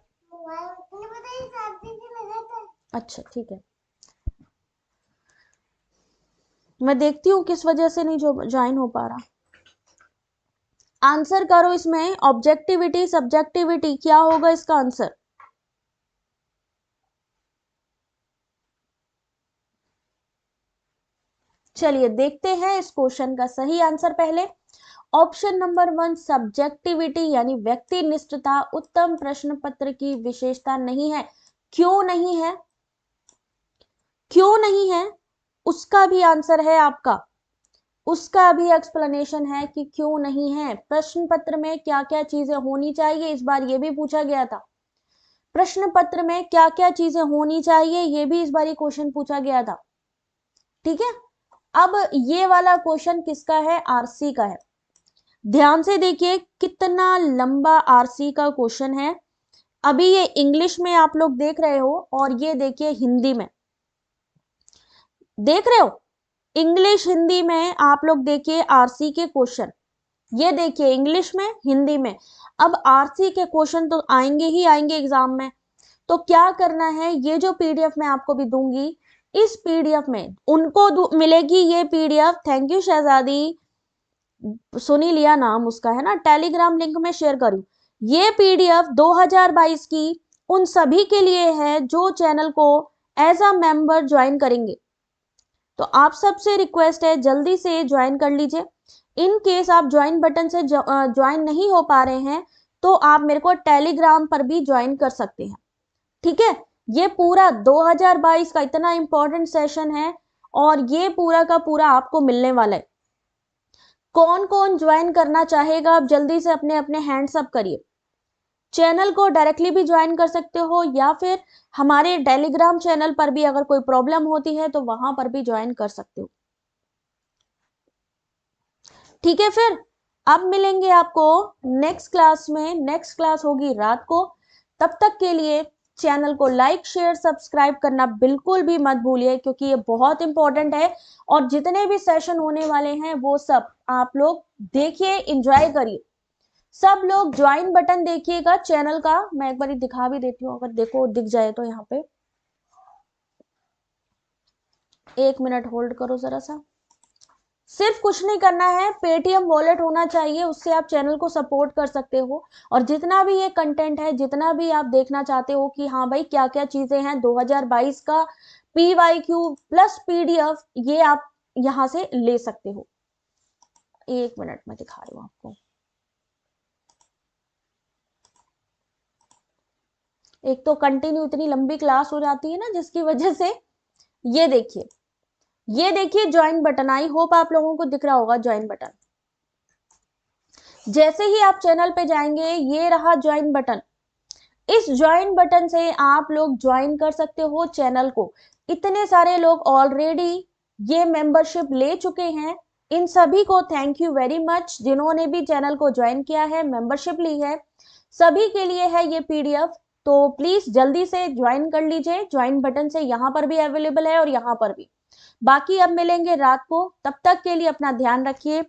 अच्छा ठीक है, मैं देखती हूँ किस वजह से नहीं जो ज्वाइन हो पा रहा। आंसर करो इसमें, ऑब्जेक्टिविटी, सब्जेक्टिविटी, क्या होगा इसका आंसर? चलिए देखते हैं इस क्वेश्चन का सही आंसर। पहले ऑप्शन नंबर 1 सब्जेक्टिविटी यानी व्यक्तिनिष्ठता उत्तम प्रश्न पत्र की विशेषता नहीं है। क्यों नहीं है? क्यों नहीं है उसका भी आंसर है आपका, उसका भी एक्सप्लेनेशन है कि क्यों नहीं है। प्रश्न पत्र में क्या क्या चीजें होनी चाहिए, इस बार ये भी पूछा गया था। प्रश्न पत्र में क्या क्या चीजें होनी चाहिए, ये भी इस बार क्वेश्चन पूछा गया था। ठीक है, अब ये वाला क्वेश्चन किसका है? आरसी का है। ध्यान से देखिए कितना लंबा आरसी का क्वेश्चन है। अभी ये इंग्लिश में आप लोग देख रहे हो और ये देखिए हिंदी में देख रहे हो। इंग्लिश हिंदी में आप लोग देखिए आरसी के क्वेश्चन, ये देखिए इंग्लिश में हिंदी में। अब आरसी के क्वेश्चन तो आएंगे ही आएंगे एग्जाम में, तो क्या करना है, ये जो पीडीएफ मैं आपको भी दूंगी, इस पीडीएफ में उनको मिलेगी ये पीडीएफ। थैंक यू शहजादी, सुनी लिया नाम उसका है ना, टेलीग्राम लिंक में शेयर करूं। ये पीडीएफ 2022 की उन सभी के लिए है जो चैनल को एज अ मेंबर ज्वाइन करेंगे। तो आप सबसे रिक्वेस्ट है जल्दी से ज्वाइन कर लीजिए। इन केस आप ज्वाइन बटन से ज्वाइन नहीं हो पा रहे हैं तो आप मेरे को टेलीग्राम पर भी ज्वाइन कर सकते हैं। ठीक है, ये पूरा 2022 का इतना इंपॉर्टेंट सेशन है और ये पूरा का पूरा आपको मिलने वाला है। कौन कौन ज्वाइन करना चाहेगा, आप जल्दी से अपने अपने हैंड्स अप करिए। चैनल को डायरेक्टली भी ज्वाइन कर सकते हो या फिर हमारे टेलीग्राम चैनल पर भी अगर कोई प्रॉब्लम होती है तो वहां पर भी ज्वाइन कर सकते हो। ठीक है, फिर अब मिलेंगे आपको नेक्स्ट क्लास में। नेक्स्ट क्लास होगी रात को। तब तक के लिए चैनल को लाइक, शेयर, सब्सक्राइब करना बिल्कुल भी मत भूलिए क्योंकि ये बहुत इंपॉर्टेंट है। और जितने भी सेशन होने वाले हैं वो सब आप लोग देखिए, एंजॉय करिए। सब लोग ज्वाइन बटन देखिएगा चैनल का, मैं एक बार दिखा भी देती हूँ, अगर देखो दिख जाए तो। यहाँ पे 1 मिनट होल्ड करो जरा सा। सिर्फ कुछ नहीं करना है, पेटीएम वॉलेट होना चाहिए, उससे आप चैनल को सपोर्ट कर सकते हो। और जितना भी ये कंटेंट है, जितना भी आप देखना चाहते हो कि हाँ भाई क्या क्या चीजें हैं 2022 का PYQ प्लस PDF, ये आप यहां से ले सकते हो। 1 मिनट में दिखा रही हूँ आपको। एक तो कंटिन्यू इतनी लंबी क्लास हो जाती है ना, जिसकी वजह से ये देखिए, ये देखिए ज्वाइन बटन। आई होप आप लोगों को दिख रहा होगा ज्वाइन बटन। जैसे ही आप चैनल पे जाएंगे, ये रहा ज्वाइन बटन। इस ज्वाइन बटन से आप लोग ज्वाइन कर सकते हो चैनल को। इतने सारे लोग ऑलरेडी ये मेंबरशिप ले चुके हैं, इन सभी को थैंक यू वेरी मच। जिन्होंने भी चैनल को ज्वाइन किया है, मेंबरशिप ली है, सभी के लिए है ये पीडीएफ। तो प्लीज जल्दी से ज्वाइन कर लीजिए, ज्वाइन बटन से यहाँ पर भी अवेलेबल है और यहाँ पर भी। बाकी अब मिलेंगे रात को, तब तक के लिए अपना ध्यान रखिए।